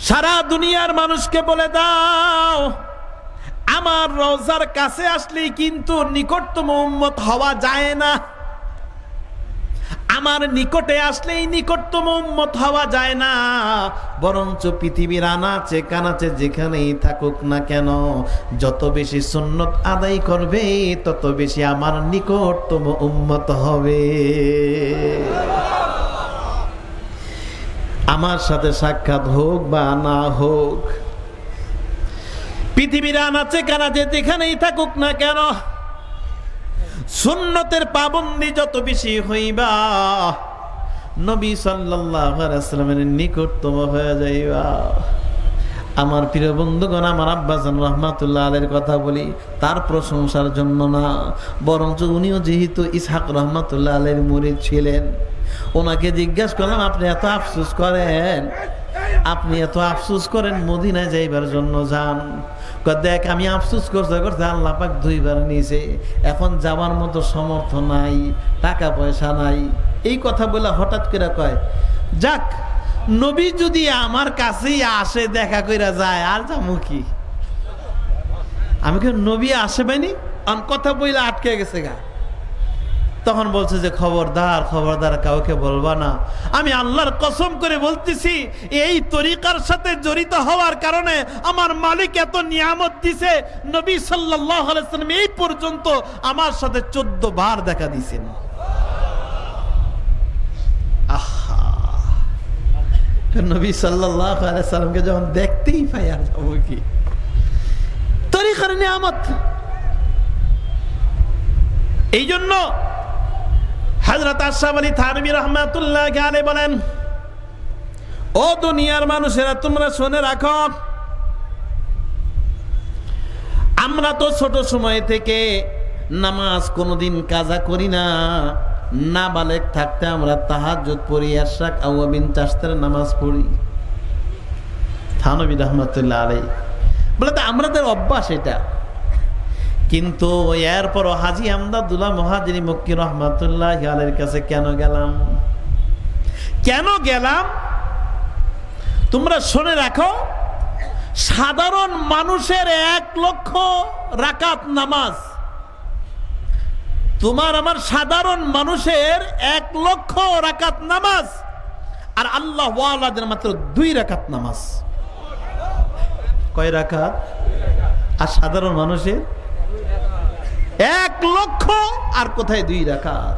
সারা দুনিয়ার মানুষকে বলে দাও, আমার রওজার কাছে আসলেই কিন্তু নিকটতম উম্মত হওয়া যায় না। আমার নিকটে আসলেই নিকটতম উম্মত হওয়া যায় না, বরঞ্চ পৃথিবীর আনাচে কানাচে যেখানেই থাকুক না কেন, যত বেশি সুন্নত আদায় করবে তত বেশি আমার নিকটতম উম্মত হবে। আমার সাথে সাক্ষাৎ হোক বা না হোক, পৃথিবীর আনাচে কানাচে যেখানেই থাকুক না কেন, সুন্নতের পাবন্দি যত বেশি হইবা, নবী সাল্লাল্লাহু আলাইহি ওয়াসাল্লামের নিকটতম হয়ে যাইবা। আমার প্রিয় বন্ধুগণ, আমার আব্বাজান রহমাতুল্লাহ আলাইহির কথা বলি, তার প্রশংসার জন্য না, বরঞ্চ উনিও যেহেতু ইসহাক রহমাতুল্লাহ আলাইহির মুরিদ ছিলেন, ওনাকে জিজ্ঞাসা করলাম, আপনি এত আফসোস করেন, আপনি এত আফসোস করেন মদিনায় যাইবার জন্য যান। দেখ, আমি আফসোস করতে করতে আল্লাহ পাক 2 বার নিয়েছে, এখন যাওয়ার মতো সমর্থ নাই, টাকা পয়সা নাই। এই কথা বলে হঠাৎ করে কয়, যাক, নবী যদি আমার কাছেই আসে, দেখা কইরা যায়, আর যাবো কি? আমি কি নবী আসে পাইনি, কথা বইলে আটকে গেছে গা। তখন বলছে যে খবরদার, খবরদার, কাউকে বলবা না। আমি আল্লাহর কসম করে বলতেছি, এই তরিকার সাথে জড়িত হওয়ার কারণে আমার মালিক এত নিয়ামত দিছে। নবী সাল্লাল্লাহু আলাইহি ওয়াসাল্লাম এই পর্যন্ত আমার সাথে 14 বার দেখা দিয়েছেন। আহা, নবী সাল্লাল্লাহু আলাইহি ওয়াসাল্লামকে যখন দেখতেই পাই, আর যাবো কি? তরিকার নিয়ামত। এই জন্য হযরত আশরাফ আলী থানভী রাহমাতুল্লাহি আলাইহি বলেন, ও দুনিয়ার মানুষেরা, তোমরা শুনে রাখো, আমরা তো ছোট সময় থেকে নামাজ কোনোদিন কাজা করি না। নাবালেগ থাকতে আমরা তাহাজ্জুদ পড়ি, ইশরাক আওয়াবিন চাষতের নামাজ পড়ি। থানভী রাহমাতুল্লাহি আলাইহি বলে, আমাদের অভ্যাস এটা। কিন্তু এরপর হাজী আমদাদুল্লাহ মুহাজিরি মক্কি রহমাতুল্লাহি আলাইহির কাছে কেন গেলাম? কেন গেলাম তোমরা শুনে রাখো। সাধারণ মানুষের 1 লক্ষ রাকাত নামাজ, তোমার আমার সাধারণ মানুষের 1 লক্ষ রাকাত নামাজ, আর আল্লাহ ওয়ালাদের মাত্র 2 রাকাত নামাজ। কয় রাকাত? আর সাধারণ মানুষের 1 লক্ষ, আর কোথায় 2 রাকাত?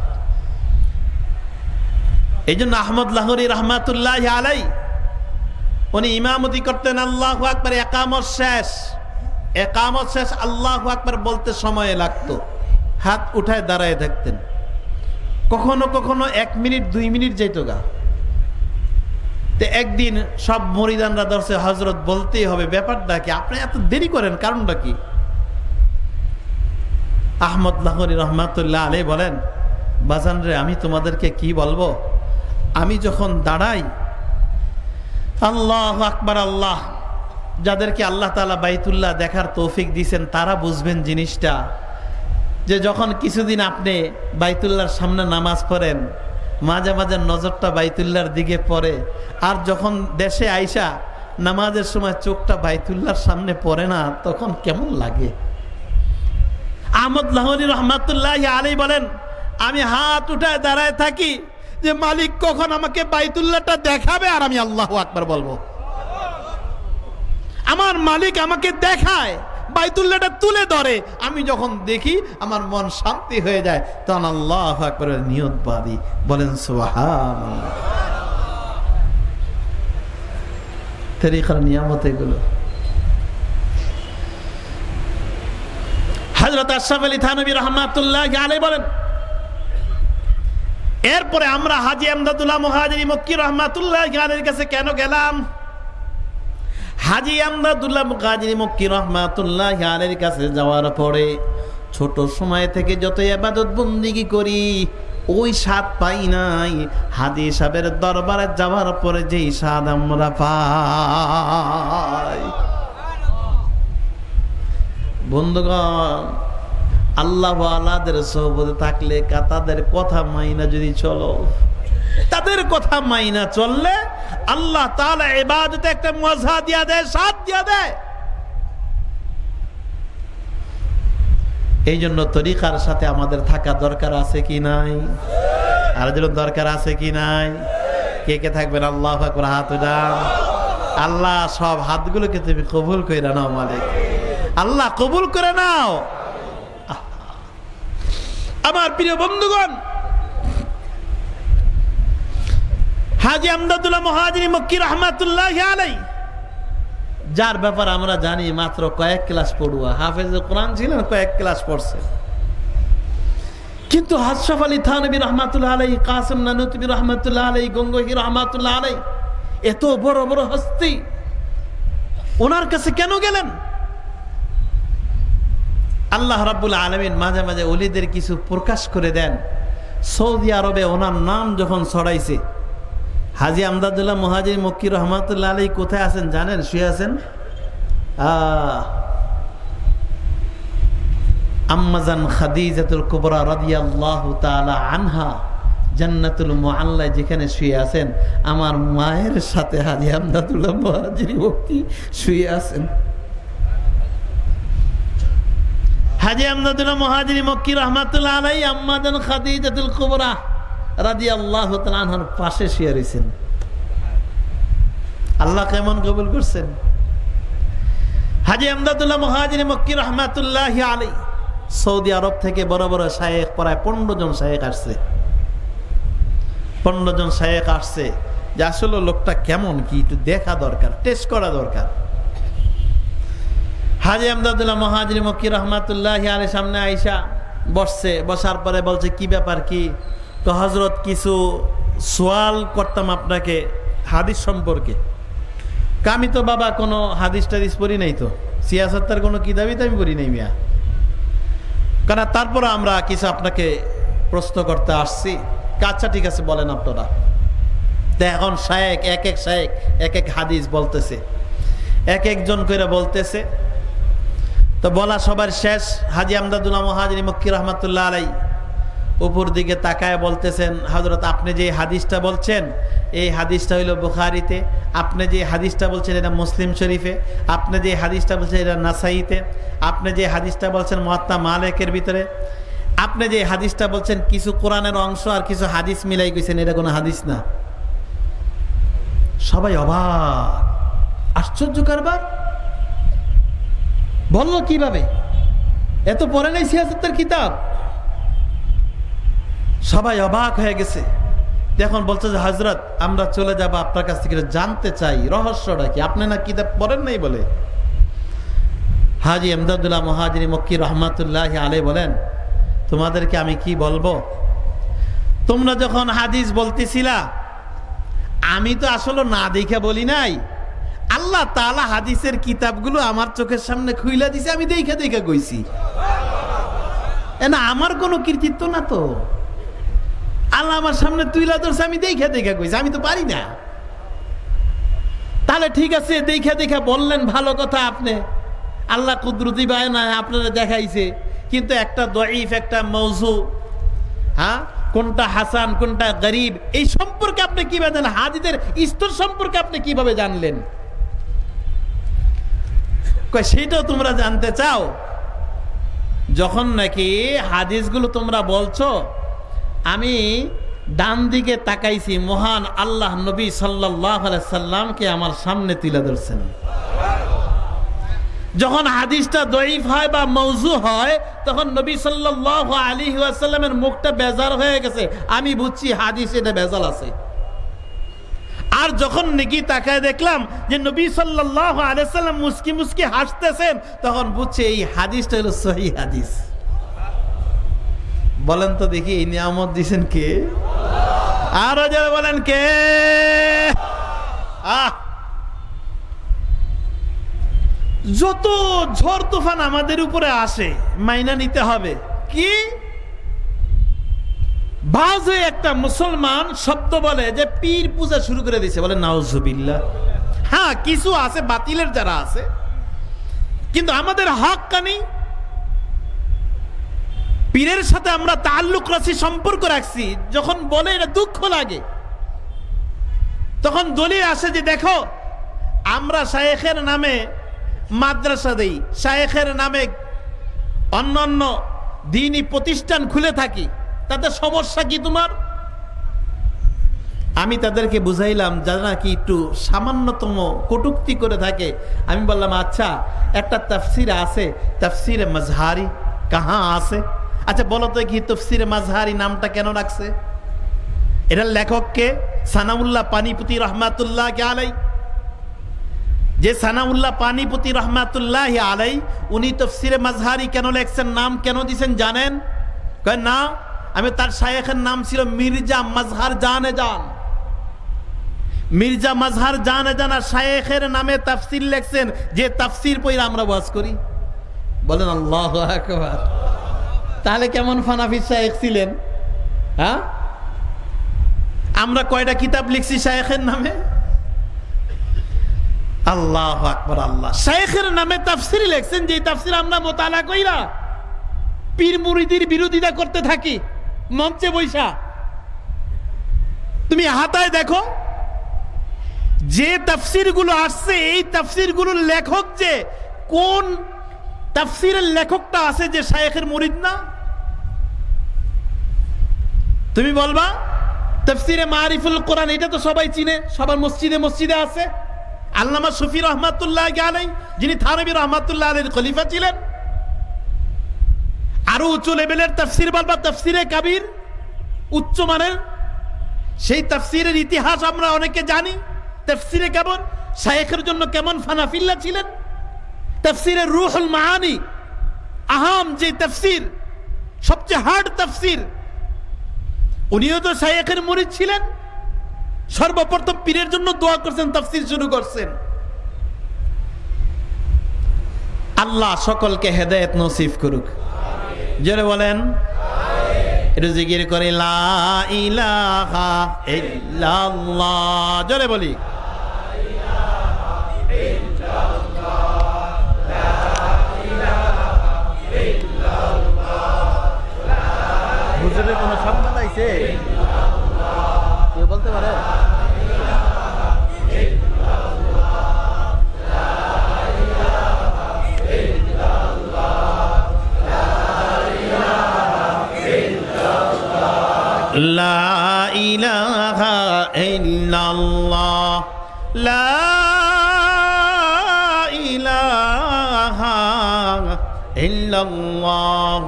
এই জন্য আহমদ লাহোরী রহমাতুল্লাহ আলাই উনি ইমামতি করতেন, আল্লাহু আকবার, একামত শেষ আল্লাহু আকবার বলতে সময় লাগতো, হাত উঠায় দাঁড়ায় থাকতেন, কখনো কখনো 1 মিনিট 2 মিনিট যাইতো গা। তো একদিন সব মুরিদানরা ধরছে, হযরত বলতেই হবে, ব্যাপারটা কি, আপনি এত দেরি করেন, কারণটা কি? আহমদ লাহোরী রহমাতুল্লাহ আলাই বলেন, বাজান রে, আমি তোমাদেরকে কি বলবো, আমি যখন দাঁড়াই আল্লাহু আকবার, আল্লাহ, যাদেরকে আল্লাহ তাআলা বাইতুল্লাহ দেখার তৌফিক দিয়েছেন তারা বুঝবেন জিনিসটা, যে যখন কিছুদিন আপনি বাইতুল্লাহর সামনে নামাজ পড়েন, মাঝে মাঝে নজরটা বাইতুল্লাহর দিকে পড়ে, আর যখন দেশে আইসা নামাজের সময় চোখটা বাইতুল্লাহর সামনে পড়ে না, তখন কেমন লাগে? আহমদ লাহোরী রহমাতুল্লাহ আলাইহি বলেন, আমি হাত উঠায় দাঁড়ায় থাকি যে মালিক কখন আমাকে বাইতুল্লাহটা দেখাবে আর আমি আল্লাহু আকবার বলবো। আমার মালিক আমাকে দেখায়, বাইতুল্লাহটা তুলে ধরে, আমি যখন দেখি আমার মন শান্তি হয়ে যায়, তখন আল্লাহু আকবারের নিয়ত বাঁধি। বলেন সুবহানাল্লাহ। তরিকার নিয়ামত এগুলো। হযরত আশরাফ আলী থানভী রাহমাতুল্লাহ আলাইহি বলেন, এরপরে আমরা হাজী আমদাদুল্লাহ মুহাজিরি মক্কি রাহমাতুল্লাহ আলাইহির কাছে কেন গেলাম? হাজী আমদাদুল্লাহ মুহাজিরি মক্কি রাহমাতুল্লাহ আলাইহির কাছে যাওয়ার পরে ছোট সময় থেকে যত ইবাদত বন্দেগী করি ওই স্বাদ পাই নাই, হাজী সাহেবের দরবারে যাওয়ার পরে যেই স্বাদ আমরা পাই। বন্ধুগণ, আল্লাহ ওয়ালাদের সোহবতে থাকলে তাদের কথা মাইনা যদি চলো, তাদের কথা মাইনা চললে আল্লাহ তাআলা ইবাদতে একটা মজা দিয়া দেয়, স্বাদ দিয়া দেয়। এই জন্য তরিকার সাথে আমাদের থাকা দরকার আছে কি নাই? আর যেন দরকার আছে কি নাই? কে কে থাকবেন? আল্লাহু আকবার, হাত উঠান। আল্লাহ সব হাতগুলোকে তুমি কবুল করে নাও মালিক, আল্লাহ কবুল করে নাও। আমার প্রিয় বন্ধুগণ, হাজী আমদাদুল্লাহ মুহাজিরি মক্কি রাহমাতুল্লাহ আলাইহি, যার ব্যাপার আমরা জানি মাত্র কয়েক ক্লাস পড়ুয়া, হাফেজে কোরআন ছিলেন, কয়েক ক্লাস পড়ছে, কিন্তু আশরাফ আলী থানভী রাহমাতুল্লাহ আলাইহি, কাসিম নানুতুবি রাহমাতুল্লাহ আলাইহি, গঙ্গোহী রাহমাতুল্লাহ আলাইহি, এত বড় বড় হস্তি, ওনার কাছে কেন গেলেন? আল্লাহ রাব্বুল আলামিন মাঝে মাঝে ওলিদের কিছু প্রকাশ করে দেন। সৌদি আরবে ওনার নাম যখন ছড়াইছে, হাজী আমদাদুল্লাহ মুহাজিরি মক্কি রাহমাতুল্লাহ আলাইহি কোথায় আছেন জানেন? শুয়ে আছেন আম্মাজান খাদিজাতুল কুবরা রাদিয়াল্লাহু তাআলা আনহা জান্নাতুল মুআল্লা যেখানে শুয়ে আছেন, আমার মায়ের সাথে হাজী আমদাদুল্লাহ মুহাজিরি মক্কি শুয়ে আছেন। হাজী আমদাদুল্লাহ মুহাজিরি মক্কি রাহমাতুল্লাহ আলাইহি আম্মাজান খাদিজাতুল কুবরা রাদিয়াল্লাহু তাআলা আনহার পাশে শুয়ে রয়েছেন। আল্লাহ কেমন কবুল করছেন? হাজী আমদাদুল্লাহ মুহাজিরি মক্কি রাহমাতুল্লাহ আলাইহি সৌদি আরব থেকে বড় বড় শায়েখ, প্রায় 15 জন শায়েখ আসছে। 15 জন শায়েখ আসছে, যে আসলে লোকটা কেমন কি একটু দেখা দরকার, টেস্ট করা দরকার। হাজী আমদাদুল্লাহ মুহাজিরি মক্কি রাহমাতুল্লাহ আলাইহি সামনে আয়েশা বসছে, বসার পরে বলছে, কি ব্যাপার কি? তো হযরত কিছু সওয়াল করতাম আপনাকে হাদিস সম্পর্কে। আমি তো বাবা কোনো হাদিস টাদিস পড়ি নাই, তো সিয়াসতের কোনো কিতাবই তো আমি পড়ি নাই মিয়া, কারণ তারপর আমরা কিছু আপনাকে প্রশ্ন করতে আসছি। আচ্ছা ঠিক আছে, বলেন আপনারা। তো এখন শায়েখ এক এক শায়েখ এক এক হাদিস বলতেছে, এক একজন করে বলতেছে। তো বলা সবার শেষ, হাজী আমদাদুল্লাহ মুহাজিরি মক্কি রাহমাতুল্লাহ আলাইহি উপর দিকে তাকায় বলতেছেন, হযরত আপনি যে হাদিসটা বলছেন এই হাদিসটা হইল বুখারীতে, আপনি যে হাদিসটা বলছেন এটা মুসলিম শরীফে, আপনি যে হাদিসটা বলছেন এটা নাসাইতে, আপনি যে হাদিসটা বলছেন মুয়াত্তা মালিকের ভিতরে, আপনি যে হাদিসটা বলছেন কিছু কোরআনের অংশ আর কিছু হাদিস মিলাই গেছেন, এটা কোনো হাদিস না। সবাই অবাক, আশ্চর্য কারবার, বললো কিভাবে? এত পড়ে নাই সিয়াসতের কিতাব। সবাই অবাক হয়ে গেছে। এখন বলছে যে হযরত আমরা চলে যাব আপনার কাছ থেকে জানতে চাই রহস্যটা কি, আপনি না কিতাব পড়েন নাই বলে। হাজী এমদাদুল্লাহ মুহাজিরি মক্কি রহমাতুল্লাহ আলাইহি বলেন, তোমাদেরকে আমি কি বলবো, তোমরা যখন হাদিস বলতেছিলা আমি তো আসলে না দেখে বলি নাই, আল্লাহ তাআলা হাদিসের কিতাবগুলো আমার চোখের সামনে খুইলা দিছে, আমি দেখে দেখে কইছি। না আমার কোনো কৃতিত্ব না তো, আল্লাহ আমার সামনে তুইলা ধরছে, আমি দেখে দেখে কইছি, আমি তো পারি না। তাহলে ঠিক আছে, দেখে দেখে বললেন, ভালো কথা, আপনি আল্লাহ কুদরতি বায়না আপনারা দেখাইছে, কিন্তু একটা দঈফ একটা মওযু, হ্যাঁ কোনটা হাসান কোনটা গরীব এই সম্পর্কে আপনি কিভাবে জানেন? হাদিসের স্তর সম্পর্কে আপনি কিভাবে জানলেন? সেটাও তোমরা জানতে চাও? যখন নাকি হাদিসগুলো তোমরা বলছো, আমি ডান দিকে তাকাইছি, মহান আল্লাহ নবী সাল্লাল্লাহু আলাইহি সাল্লামকে আমার সামনে তুলে ধরছেন। যখন হাদিসটা দঈফ হয় বা মওযু হয়, তখন নবী সাল্লাল্লাহু আলাইহি ওয়াসাল্লামের মুখটা বেজার হয়ে গেছে, আমি বুঝছি হাদিস এটা বেজাল আছে। আর যখন নাকি তাকায় দেখলাম যে নবী সাল্লাল্লাহু আলাইহি সাল্লাম মুস্কি মুস্কি হাসতেছেন, তখন বুঝছি এই হাদিসটা হলো সহিহ হাদিস। বলেন তো দেখি, এই নিয়ামত দিয়েছেন কে? আরো যারা বলেন কে? যত ঝড় তুফান আমাদের উপরে আসে মাইনা নিতে হবে। কি বাজে একটা মুসলমান শব্দ বলে যে পীর পূজা শুরু করে দিয়েছে, বলে নাউজুবিল্লাহ। হ্যাঁ কিছু আছে বাতিলের যারা আছে, কিন্তু আমাদের হক কানি পীরের সাথে আমরা তাল্লুক রাখছি, সম্পর্ক রাখছি। যখন বলে এটা দুঃখ লাগে, তখন দলিল আসে যে দেখো আমরা শায়েখের নামে মাদ্রাসা দেই, শায়েখের নামে অন্যান্য দ্বীনি প্রতিষ্ঠান খুলে থাকি, তাতে সমস্যা কি তোমার? আমি তাদেরকে বুঝাইলাম যারা কি একটু সামান্যতম কটূক্তি করে থাকে, আমি বললাম আচ্ছা একটা তাফসির আছে, তাফসিরে মাজহারি কাহা আছে? আচ্ছা বলো তো কি তাফসিরে মাজহারি নামটা কেন রাখছে? এটার লেখককে সানাউল্লাহ পানিপতি রহমাতুল্লাহ আলাই। যে সানাউল্লাহ পানিপতি রহমাতুল্লাহ আলাই উনি তাফসিরে মাজহারি কেন লেখছেন, নাম কেন দিয়েছেন জানেন? কয় না, আমি তার শায়েখের নাম ছিল মির্জা মাজহার জানে জান। মির্জা মাজহার জানে জান আর শায়েখের নামে তাফসির লেখছেন, যে তাফসির পড়ে আমরা ওয়াজ করি। বলেন আল্লাহু আকবার। তাহলে কেমন ফানাফি শায়েখ ছিলেন? হ্যাঁ আমরা কয়টা কিতাব লিখছি শায়েখের নামে? আল্লাহু আকবার। আল্লাহ শায়েখের নামে তাফসির লেখছেন, যে তাফসির আমরা মোতালা কইরা পীর মুরিদির বিরোধিতা করতে থাকি মঞ্চে বৈশা। তুমি হাতায় দেখো যে তাফসির গুলো আসছে, এই তাফসির গুলোর লেখক যে কোন তাফসিরের লেখকটা আছে যে শায়েখের মুরিদ না? তুমি বলবা তাফসিরে মারিফুল কোরআন, এটা তো সবাই চিনে, সবার মসজিদে মসজিদে আছে। আল্লামা শফি রহমাতুল্লাহ আলাইহি, যিনি থানবী রহমাতুল্লাহ আলাইহির খলিফা ছিলেন। আরো উচ্চ লেভেলের তাফসির বলবা তাফসিরে কাবির, উচ্চ মানের সেই তাফসিরের ইতিহাস আমরা অনেকে জানি। তাফসিরে কেমন শায়েখের জন্য কেমন ফানাফিল্লা ছিলেন। তাফসিরে রুহুল মাআনি, আহাম যে তাফসির, সবচেয়ে হার্ড তাফসির, উনিও তো শায়েখের মুরিদ ছিলেন। সর্বপ্রথম পীরের জন্য দোয়া করছেন, তাফসির শুরু করছেন। আল্লাহ সকলকে হেদায়েত নসিব করুক। জোরে বলেন, একটু জিকির করে লা ইলাহা ইল্লাল্লাহ। জোরে বলি হুজুরের কোন সংবাদ আইছে কেউ বলতে পারে? লা ইলাহা ইল্লাল্লাহ, লা ইলাহা ইল্লাল্লাহ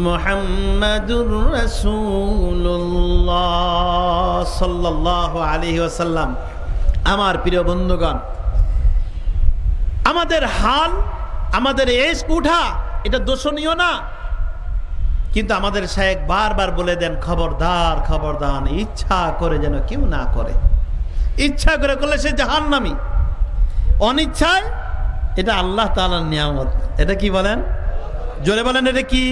মুহাম্মাদুর রাসূলুল্লাহ সাল্লাল্লাহু আলাইহি ওয়াসাল্লাম। আমার প্রিয় বন্ধুগণ, আমাদের হাল, আমাদের এজ উঠা এটা দোষণীয় না, কিন্তু আমাদের শায়েখ বারবার বলে দেন খবরদার খবরদার, ইচ্ছা করে যেন কেউ না করে। ইচ্ছা করে করলে সে জাহান্নামী, অনিচ্ছায় এটা আল্লাহ তাআলার নিয়ামত। এটা কি বলেন? জোরে বলেন, এটা কি?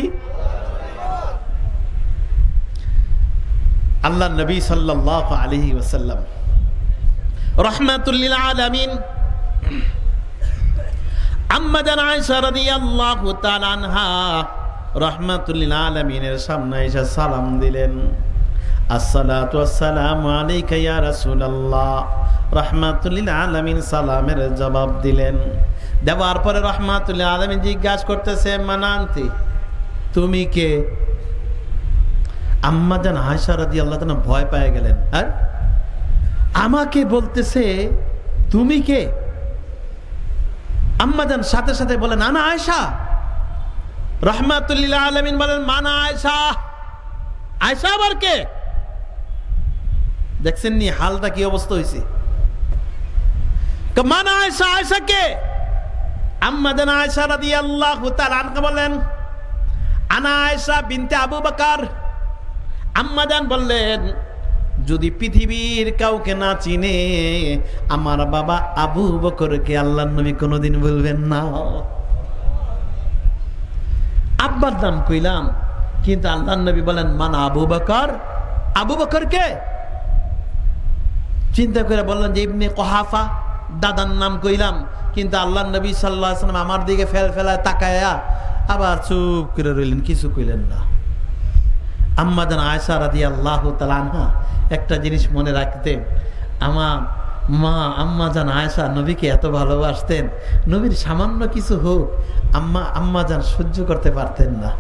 আল্লাহ নবী সাল্লাল্লাহু আলাইহি ওয়াসাল্লাম রাহমাতুল লিল আলামিন আম্মা জান আয়েশা রাদিয়াল্লাহু তাআলা আনহা রাহমাতুল লিল আলামিনের সামনে এসে সালাম দিলেন। আসসালাতু ওয়াসসালামু আলাইকা ইয়া রাসূলুল্লাহ। রাহমাতুল লিল আলামিন সালামের জবাব দিলেন। দেওয়ার পরে রাহমাতুল লিল আলামিন জিজ্ঞাসা করতেছে, মান আনতি, তুমি কে? আম্মা জান আয়েশা রাদিয়াল্লাহু তাআলা ভয় পেয়ে গেলেন। আর আমাকে বলতেছে তুমি কে? আম্মা জান সাথে সাথে বলেন, আনা আয়েশা। রাহমাতুল লিল আলামিন বলেন, মানা আয়েশা। আয়েশা আবার কে? দেখছেন নি হালটা কি অবস্থা হয়েছে? মানা আয়েশা, আয়েশা কে? আম্মা জান আয়েশা রাদিয়াল্লাহু তাআলা আনহা বলেন, আনা আয়েশা বিনতে আবু বকর। আম্মা জান বললেন, যদি পৃথিবীর কাউকে না চিনে আমার বাবা আবু বকরকে আল্লাহর নবী কোনোদিন বলবেন না। আব্বার নাম কইলাম, কিন্তু আল্লাহর নবী বলেন মান আবু বকর। আবু বকর কে? চিন্তা করে বললেন যে ইবনে কুহাফা, দাদার নাম কইলাম, কিন্তু আল্লাহর নবী সাল্লাল্লাহু আলাইহি ওয়াসাল্লাম আমার দিকে ফেলায় তাকায়া আবার চুপ করে রইলেন, কিছু কইলেন না। আম্মা জান আয়েশা রাদিয়াল্লাহু তাআলা আনহা একটা জিনিস মনে রাখতেন, আমার মা আম্মা জান আয়েশা নবীকে এত ভালোবাসতেন, নবীর সামান্য কিছু হোক আম্মা জান সহ্য করতে পারতেন না।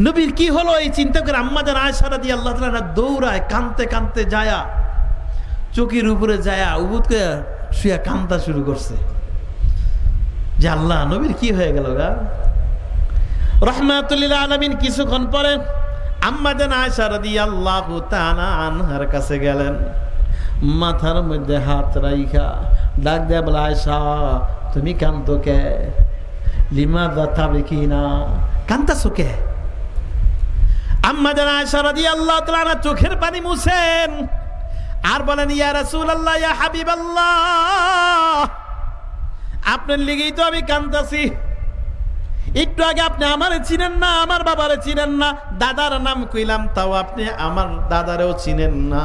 নবীর কি হলো এই চিন্তা করে আম্মা জান আয়েশা রাদিয়াল্লাহু তাআলা দৌড়ায়, কাঁদতে কাঁদতে যায়া চকির উপরে যায়া উবুত করে শুয়ে কান্দা শুরু করছে যে আল্লাহ নবীর কি হয়ে গেল গা। রাহমাতুল লিল আলামিন কিছুক্ষণ পরে আম্মা জান আয়েশা রাদিয়াল্লাহু তাআলা আনহার কাছে গেলেন, মাথার মধ্যে হাত রাইখা ডাক দেয়া বলে, আয়েশা তুমি কাঁদতো কে? লিমাযা তাবকিনা, কাঁদতাছো কে? আম্মা জান আয়েশা রাদিয়াল্লাহু তাআলা চোখের পানি মুছেন আর বলেন, ইয়া রাসূলুল্লাহ, ইয়া হাবিবাল্লাহ, আপনার লিগেই তো আমি কাঁদতাছি। একটু আগে আপনি আমারে চিনেন না, আমার বাবারে চিনেন না, দাদার নাম কইলাম তাও আপনি আমার দাদারেও চিনেন না,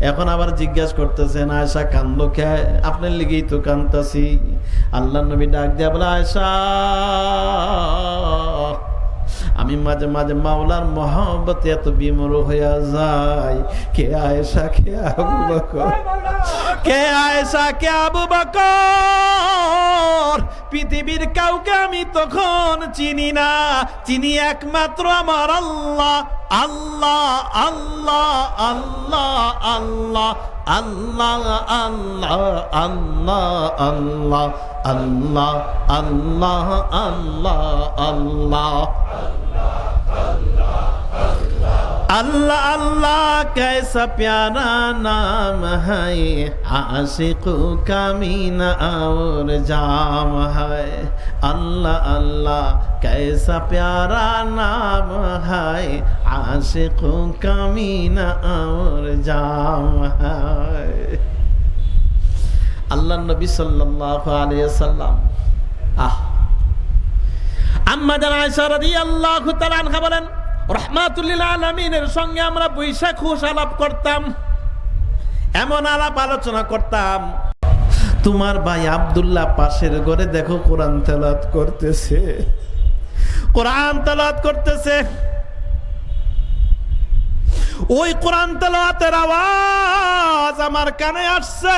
এখন আবার জিজ্ঞাসা করতেছেন আয়েশা কান্দো কে? আপনার লিগেই তো কান্দতাছি। আল্লাহর নবী ডাক দিয়া বলে, আয়েশা আমি মাঝে মাঝে মাওলার মহব্বতে এত বিমূঢ় হইয়া যাই, কে আয়েশা কে আবু বকর, কে আয়েশা কে আবু বকর, পৃথিবীর কাউকে আমি তখন চিনি না, চিনি একমাত্র আমার আল্লাহ। আল্লাহ আল্লাহ আল্লাহ আল্লাহ আল্লাহ আল্লাহ আল্লাহ আল্লাহ আল্লাহ আল্লাহ আল্লাহ अल्लाह अल्लाह कैसा प्यारा नाम है, आशिकों का मीना और जाम है। अल्लाह अल्लाह कैसा प्यारा नाम है, आशिकों का मीना और जाम है। अल्लाह नबी सल्लल्लाहु अलैहि वसल्लम আম্মা জান আয়েশা রাদিয়াল্লাহু তাআলা আনহা বলেন, রাহমাতুল লিল আলামিনের সঙ্গে আমরা বৈশা খুশ আলাপ করতাম, এমন আলাপ আলোচনা করতাম, তোমার ভাই আব্দুল্লাহ পাশের ঘরে দেখো কোরআন তেলাওয়াত করতেছে, কোরআন তেলাওয়াত করতেছে, ওই কোরআন তেলাওয়াতের আওয়াজ আমার কানে আসছে,